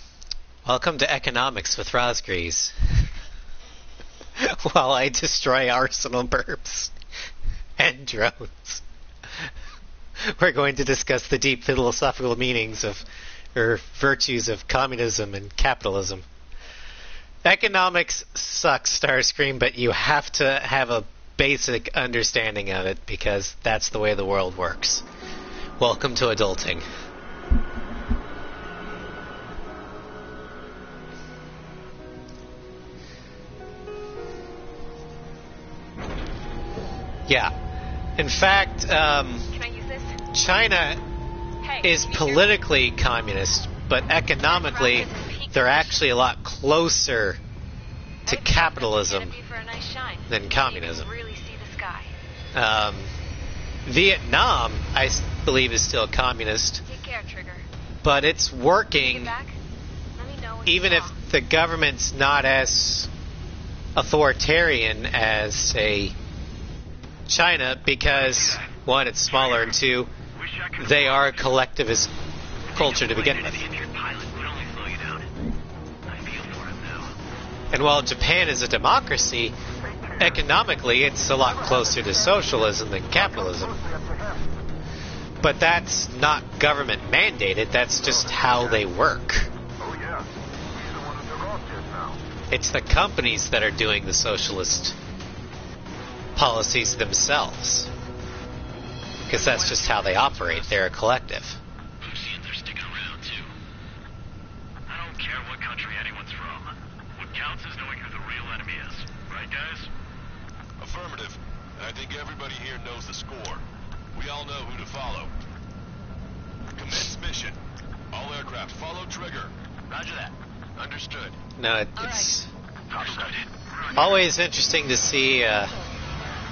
Welcome to Economics with Rosgrees. While I destroy Arsenal burbs and drones. We're going to discuss the deep philosophical meanings of, or virtues of, communism and capitalism. Economics sucks, Starscream, but you have to have a basic understanding of it because that's the way the world works. Welcome to adulting. Yeah. In fact, Can I use this? China Hey, is can you hear me? politically communist, but economically, they're actually a lot closer to capitalism Canopy for a nice shine. than communism. You can really see the sky. Vietnam, I believe, is still communist, Take care, Trigger. but it's Get working back. Let me know when even you if saw. the government's not as authoritarian as, say, China, because, one, it's smaller, and two, they are a collectivist culture to begin with. And while Japan is a democracy, economically it's a lot closer to socialism than capitalism. But that's not government mandated, that's just how they work. Oh yeah. He's the one who took off just now. It's the companies that are doing the socialist policies themselves. Because that's just how they operate, they're a collective. Lucians are sticking around, too. I don't care what country anyone's from. What counts is knowing who the real enemy is. Right, guys? Affirmative. And I think everybody here knows the score. We all know who to follow. Commence mission. All aircraft follow Trigger. Roger that. Understood. No, it's Understood. always interesting to see, The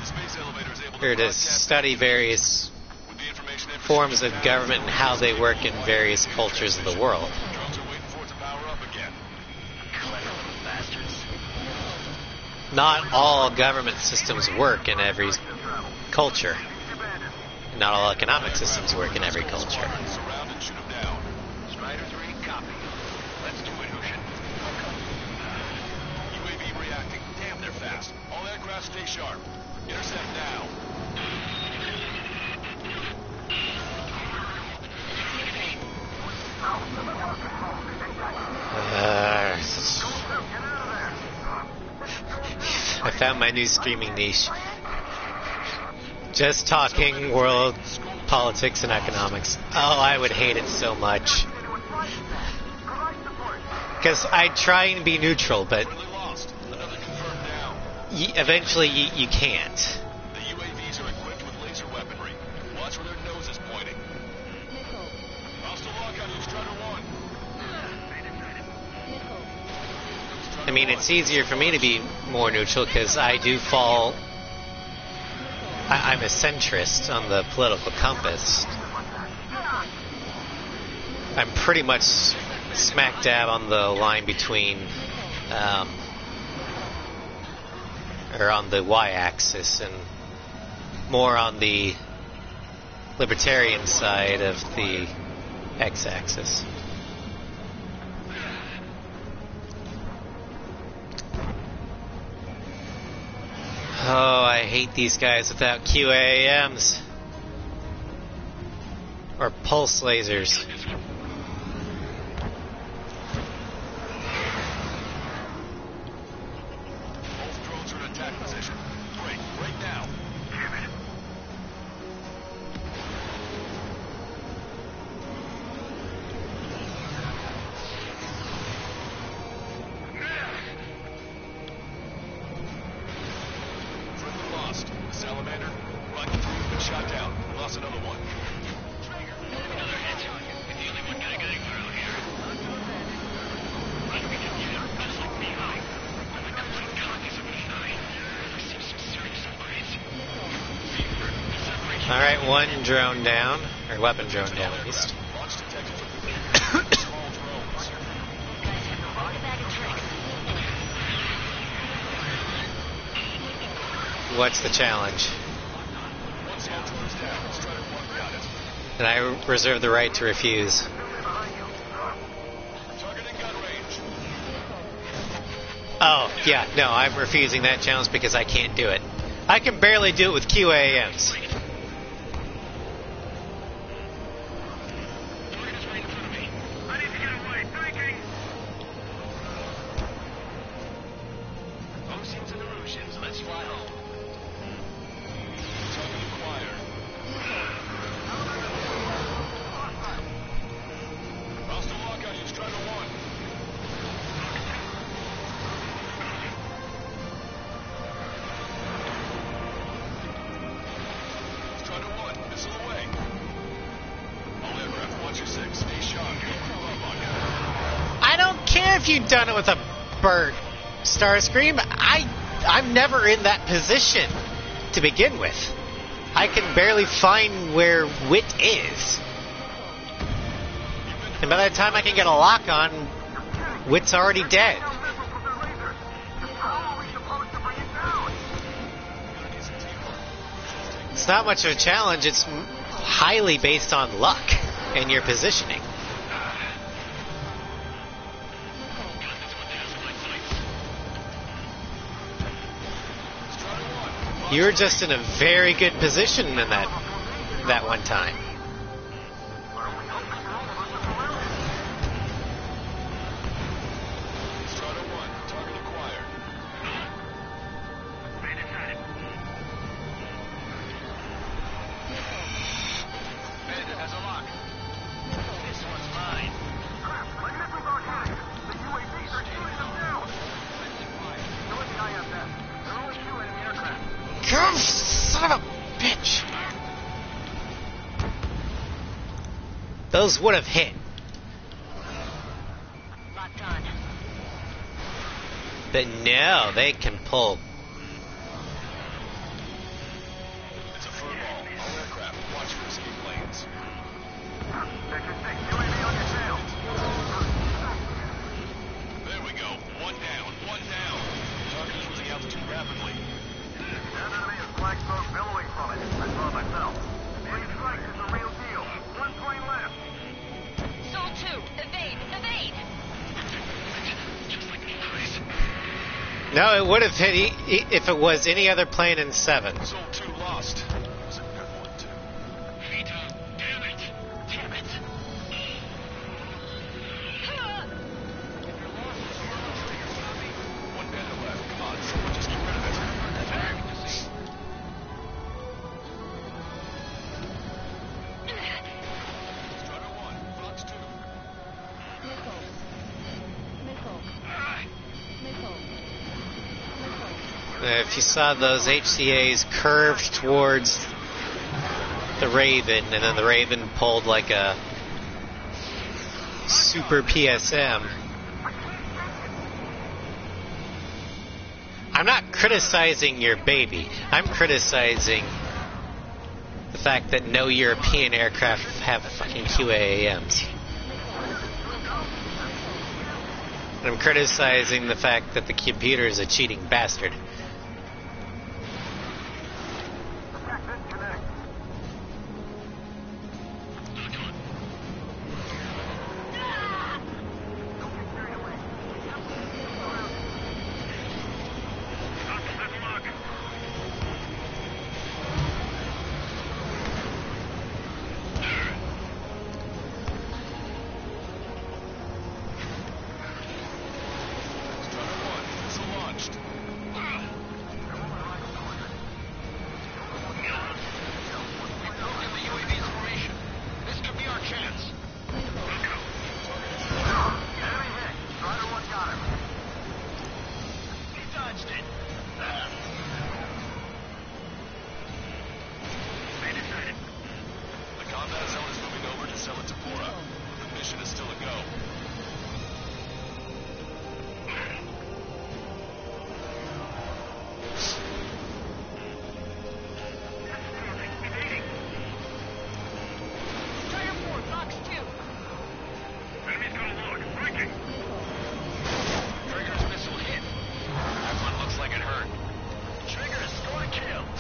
space elevator is able or to broadcast study various with the information forms of government and how they work in various cultures of the world. Drones are waiting for it to power up again. Clever little bastards. Not all government systems work in every culture. Not all economic systems work in every culture. Surround and shoot them down. Strider 3, copy. Let's do it, Hushin. UAV reacting. Damn, they're fast. All aircraft stay sharp. Intercept now. I found my new streaming niche. Just talking world politics and economics. Oh, I would hate it so much. Because I try and be neutral, but Really lost. Another confirmed down. eventually you can't. The UAVs are equipped with laser weaponry. Watch where their nose is pointing. Hostile lock on you, Strider 1. I mean, it's easier for me to be more neutral because I do fall... I'm a centrist on the political compass. I'm pretty much smack dab on the line between... or on the y-axis and more on the libertarian side of the x-axis. Oh, I hate these guys without QAMs. Or pulse lasers. Both drones are in attack position. Break, right now. Damn it. Friendly lost. Salamander, Rocky 3 has been shot down. We lost another one. Another hit. The only one getting through here. But we can get our vessel behind. I'm the complete copies of the sign. Received some serious upgrades. Alright, one drone down. Or weapon drone down, at least. Launch detected from the small drones. Guys have a whole bag of tricks. What's the challenge? One small drone is down. Strider 1 got it. And I reserve the right to refuse. Target in gun range. Oh, yeah, no, I'm refusing that challenge because I can't do it. I can barely do it with QAMs. Target is right in front of me. I need to get away. Thinking. Oceans and Illusions. Let's fly home. Target acquired. Hostile lock on you, Strider 1. care if you'd done it with a burnt Starscream. I'm never in that position to begin with. I can barely find where Wit is. And by the time I can get a lock on, Wit's already dead. It's not much of a challenge, it's highly based on luck and your positioning. You were just in a very good position in that one time. Son of a bitch! Those would have hit. Locked on. But no, they can pull. It's a fur ball. All aircraft, watch for escape lanes. Section 6, UAV on your tail. There we go. One down. Target is losing altitude rapidly. That enemy is black smoke billowing from it. I saw it myself. Any strike is the real deal. One plane left. Sol 2, evade! Just like me, Chris. No, it would have hit if it was any other plane in 7. Sol 2 lost. It was a good one, too. Vito, damn it. One bandit left. Come on, someone just get rid of it. Strider 1, Fox 2. If you saw those HCAs curved towards the Raven, and then the Raven pulled like a super PSM. I'm not criticizing your baby. I'm criticizing the fact that no European aircraft have fucking QAAMs. And I'm criticizing the fact that the computer is a cheating bastard.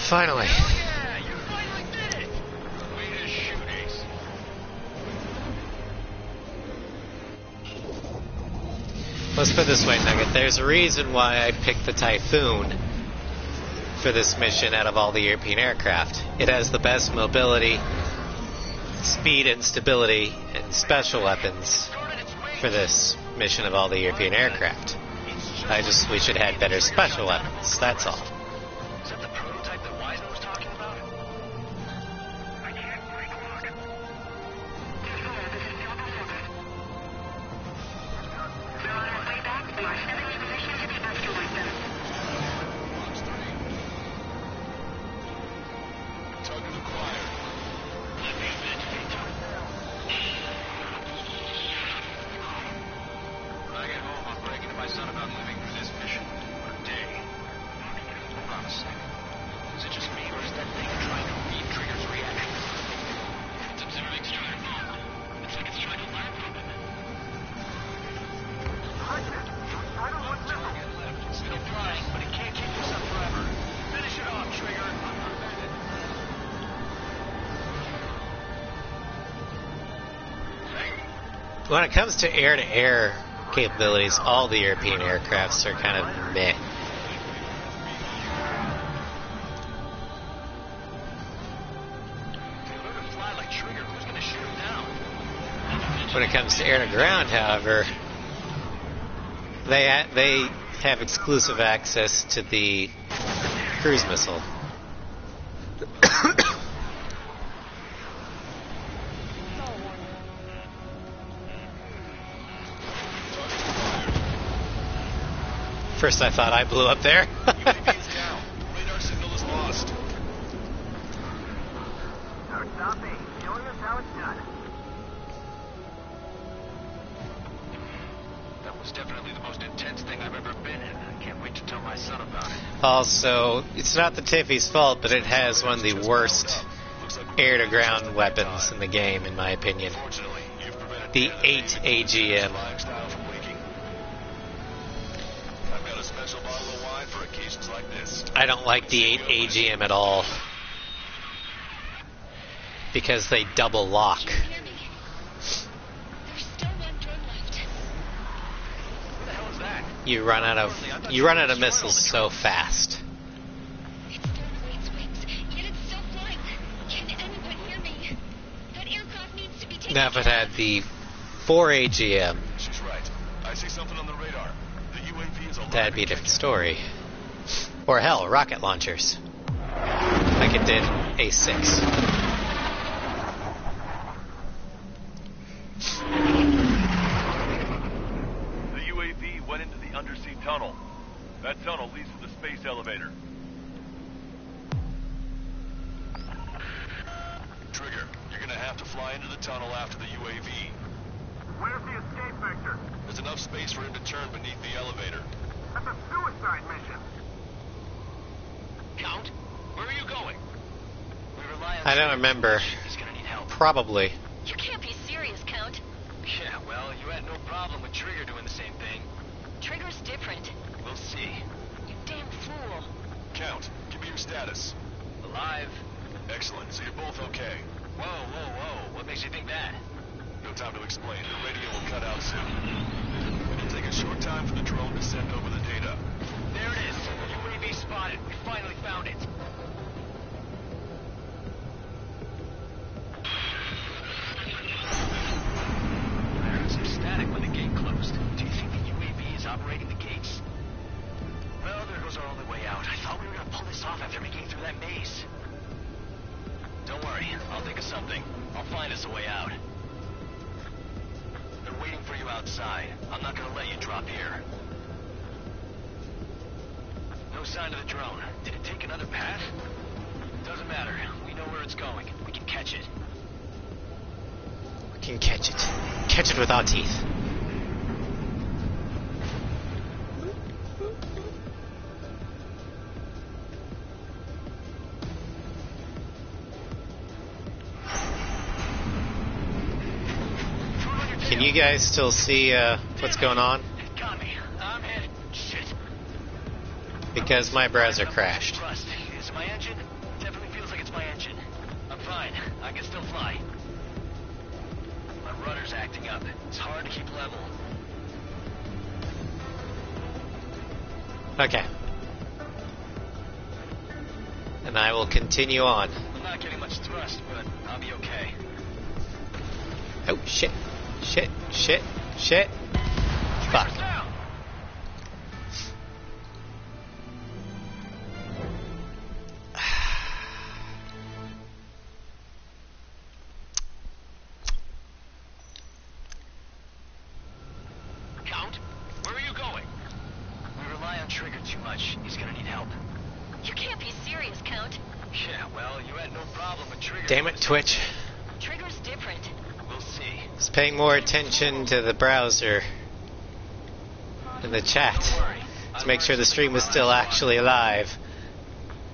Finally. Yeah, you finally did it! Way to shoot, Ace. Let's put it this way, Nugget. There's a reason why I picked the Typhoon for this mission out of all the European aircraft. It has the best mobility, speed and stability, and special weapons for this mission of all the European aircraft. I just wish it had better special weapons, that's all. Is that the prototype that Wiseman was talking about? I can't break lock. We're on our way back. We are 70 positions to the afterwards. Fox 3. Target acquired. Let me admit, Vito. When I get when it comes to air-to-air capabilities, all the European aircrafts are kind of meh. When it comes to air-to-ground, however, they have exclusive access to the cruise missile. First, I thought I blew up there. UAV is down. Radar signal is lost. No stopping. Showing us how it's done. That was definitely the most intense thing I've ever been in. I can't wait to tell my son about it. Also, it's not the Tiffy's fault, but it has one of the worst air-to-ground weapons in the game, in my opinion. Fortunately, you've prevented The 8 AGM. flying style from leaking. I've got a special bottle of wine for occasions like this. I don't like the 8 AGM at all, because they double lock. Hear me? There's still one drone left. What the hell is that? You run out of missiles so fast. It's still in its wings, yet it's still flying. Can anyone hear me? That aircraft needs to be taken Now, if it care had of. the 4 AGM, She's right. I see something on the radar. The UAV is alive. that'd be a different story. Or hell, rocket launchers. Like it did A6. The UAV went into the undersea tunnel. That tunnel leads to the space elevator. Trigger, you're gonna have to fly into the tunnel after the UAV. Where's the escape vector? There's enough space for him to turn beneath the elevator. That's a suicide mission. Count, where are you going? We rely on I don't remember. He's gonna need help. Probably. You can't be serious, Count. Yeah, well, you had no problem with Trigger doing the same thing. Trigger's different. We'll see. You damn fool. Count, give me your status. Alive. Excellent, so you're both okay. Whoa, whoa, whoa. What makes you think that? No time to explain. The radio will cut out soon. It'll take a short time for the drone to send over the data. There it is. UAV spotted. We finally found it. I heard some static when the gate closed. Do you think the UAV is operating the gates? Well, there goes our only way out. I thought we were gonna pull this off after making it through that maze. Don't worry. I'll think of something. I'll find us a way out. They're waiting for you outside. I'm not gonna let you drop here. No sign of the drone. Did it take another path? Doesn't matter. We know where it's going. We can catch it. We can catch it. Catch it with our teeth. Can you guys still see what's going on? Got me. I'm hit. Shit. Because my browser crashed. Rust. Is it my engine? Definitely feels like it's my engine. I'm fine. I can still fly. My rudder's acting up. It's hard to keep level. Okay. And I will continue on. I'm not getting much thrust, but I'll be okay. Oh, shit. Shit. Shit. Shit. Fuck. Down. Count, where are you going? We rely on Trigger too much. He's gonna need help. You can't be serious, Count. Yeah, well, you had no problem with Trigger. Damn it, Twitch. Trigger's different. We'll see. I was paying more attention to the browser and the chat Don't worry. to make sure the stream was still actually alive.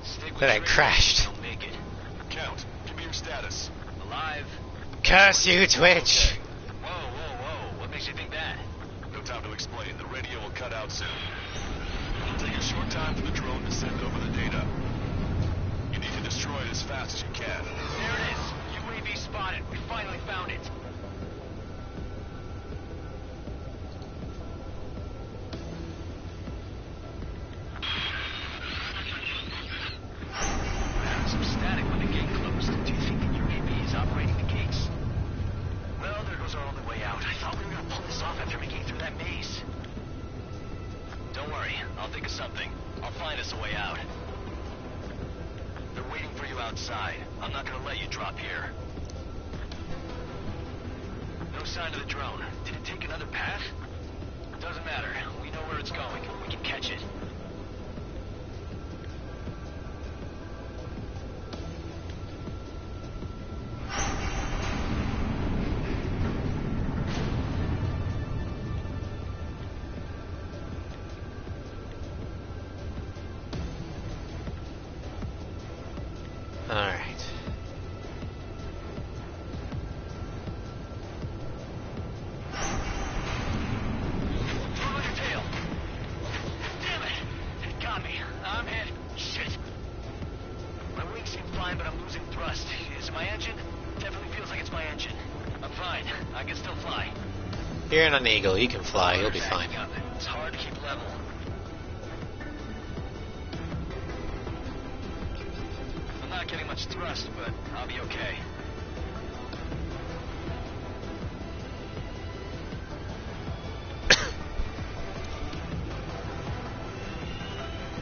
Stick with But I Trigger. crashed. You'll make it. Count, give me your status. Alive. Curse you, Twitch! Whoa, whoa, whoa. What makes you think that? No time to explain. The radio will cut out soon. It'll take a short time for the drone to send over the data. You need to destroy it as fast as you can. There it is. UAV spotted. We finally found it. sign of the drone. Did it take another path? Doesn't matter. We know where it's going. We can catch it. Alright. Follow your tail. Damn it! It got me. I'm hit. Shit. My wings seem fine, but I'm losing thrust. Is it my engine? Definitely feels like it's my engine. I'm fine. I can still fly. You're in an eagle. You can fly. You'll be fine. It's hard to keep level. I'm not getting much thrust, but I'll be okay.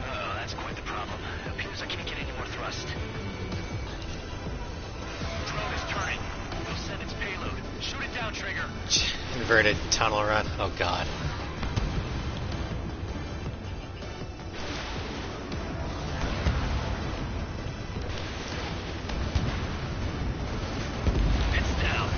Oh, that's quite the problem. It appears I can't get any more thrust. Drone is turning. We'll send its payload. Shoot it down, Trigger. Inverted tunnel run. Oh god. It's down.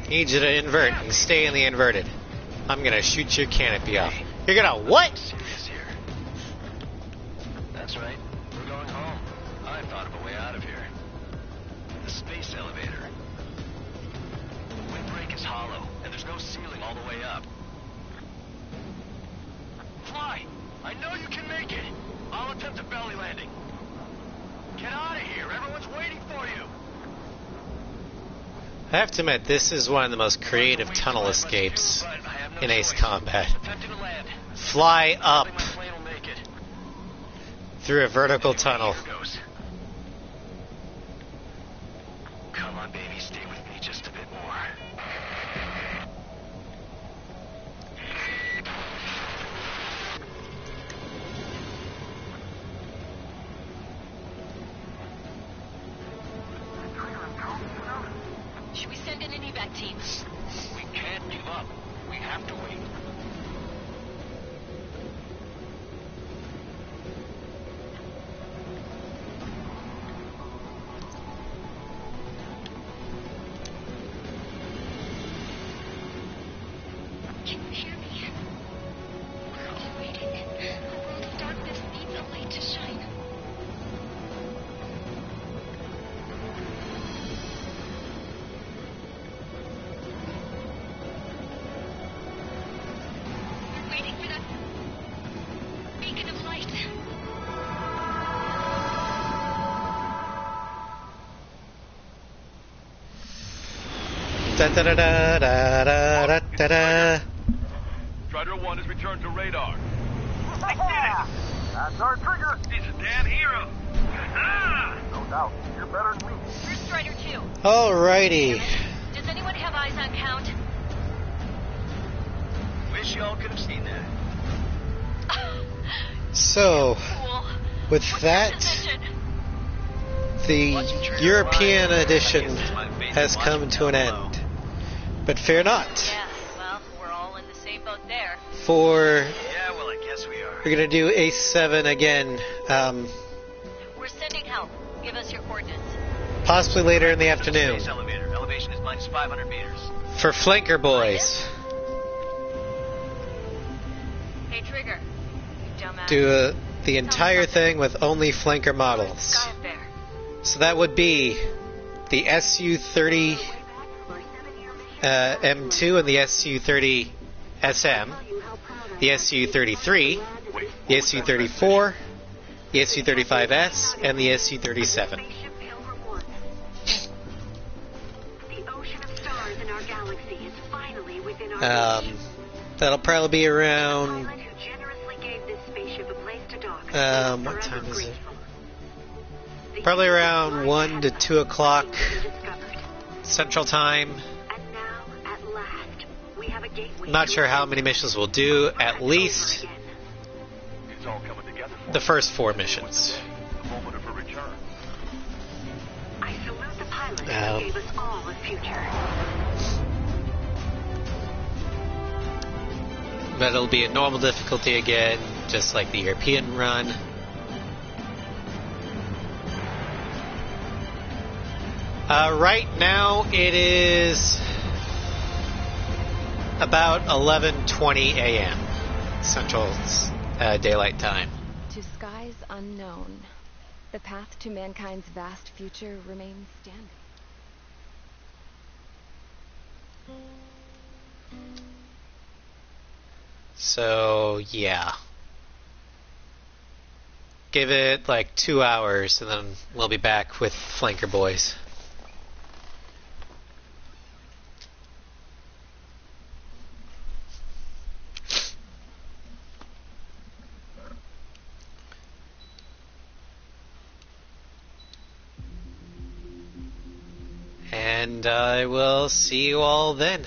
Need you to invert and stay in the inverted. I'm gonna shoot your canopy off. You're gonna what? Serious here. That's right. We're going home. I thought of a way out of here. The space elevator. The windbreak is hollow, and there's no ceiling all the way up. Fly! I know you can make it! I'll attempt a belly landing. Get out of here! Everyone's waiting for you! I have to admit, this is one of the most creative tunnel escapes in Ace Combat. Fly up through a vertical tunnel. Come on, baby, stay with me just a bit more. Should we send in an evac team? We can't give up. We have to wait. Can you hear me? We're all waiting. A world of darkness needs a light to shine. We're waiting for that beacon of light. Da da da da da da da da da. Strider 1 has returned to radar. I did it! That's our Trigger! He's a damn hero. Ah! No doubt. You're better than me. We're Strider 2. Alrighty. Does anyone have eyes on Count? Wish y'all could have seen that. So, Cool. with What's that, your position? the European edition has come to an end. But fear not, Yeah, well, we're all in the same boat there. for Yeah, well, I guess we are. we're gonna do Ace 7 again, We're sending help. Give us your coordinates. possibly later in the afternoon, Space elevator. Elevation is minus 500 meters. for Flanker Boys. Hey, Trigger. You dumbass. Do the entire thing with only Flanker models. Sky up there. So that would be the SU-30 M2 and the SU-30 SM, the SU-33, the SU-34, the SU-35S, and the SU-37. That'll probably be around, what time is it? Probably around 1 to 2 o'clock Central Time. And now, at last, I'm not sure how many missions we'll do. At least It's all coming together for the first 4 missions. the moment of her return. I salute the pilot who Oh. gave us all a future. But it'll be a normal difficulty again, just like the European run. Right now it is about 11:20 a.m. Central Daylight Time. To skies unknown, the path to mankind's vast future remains standing. So, yeah. Give it like 2 hours and then we'll be back with Flanker Boys. And I will see you all then.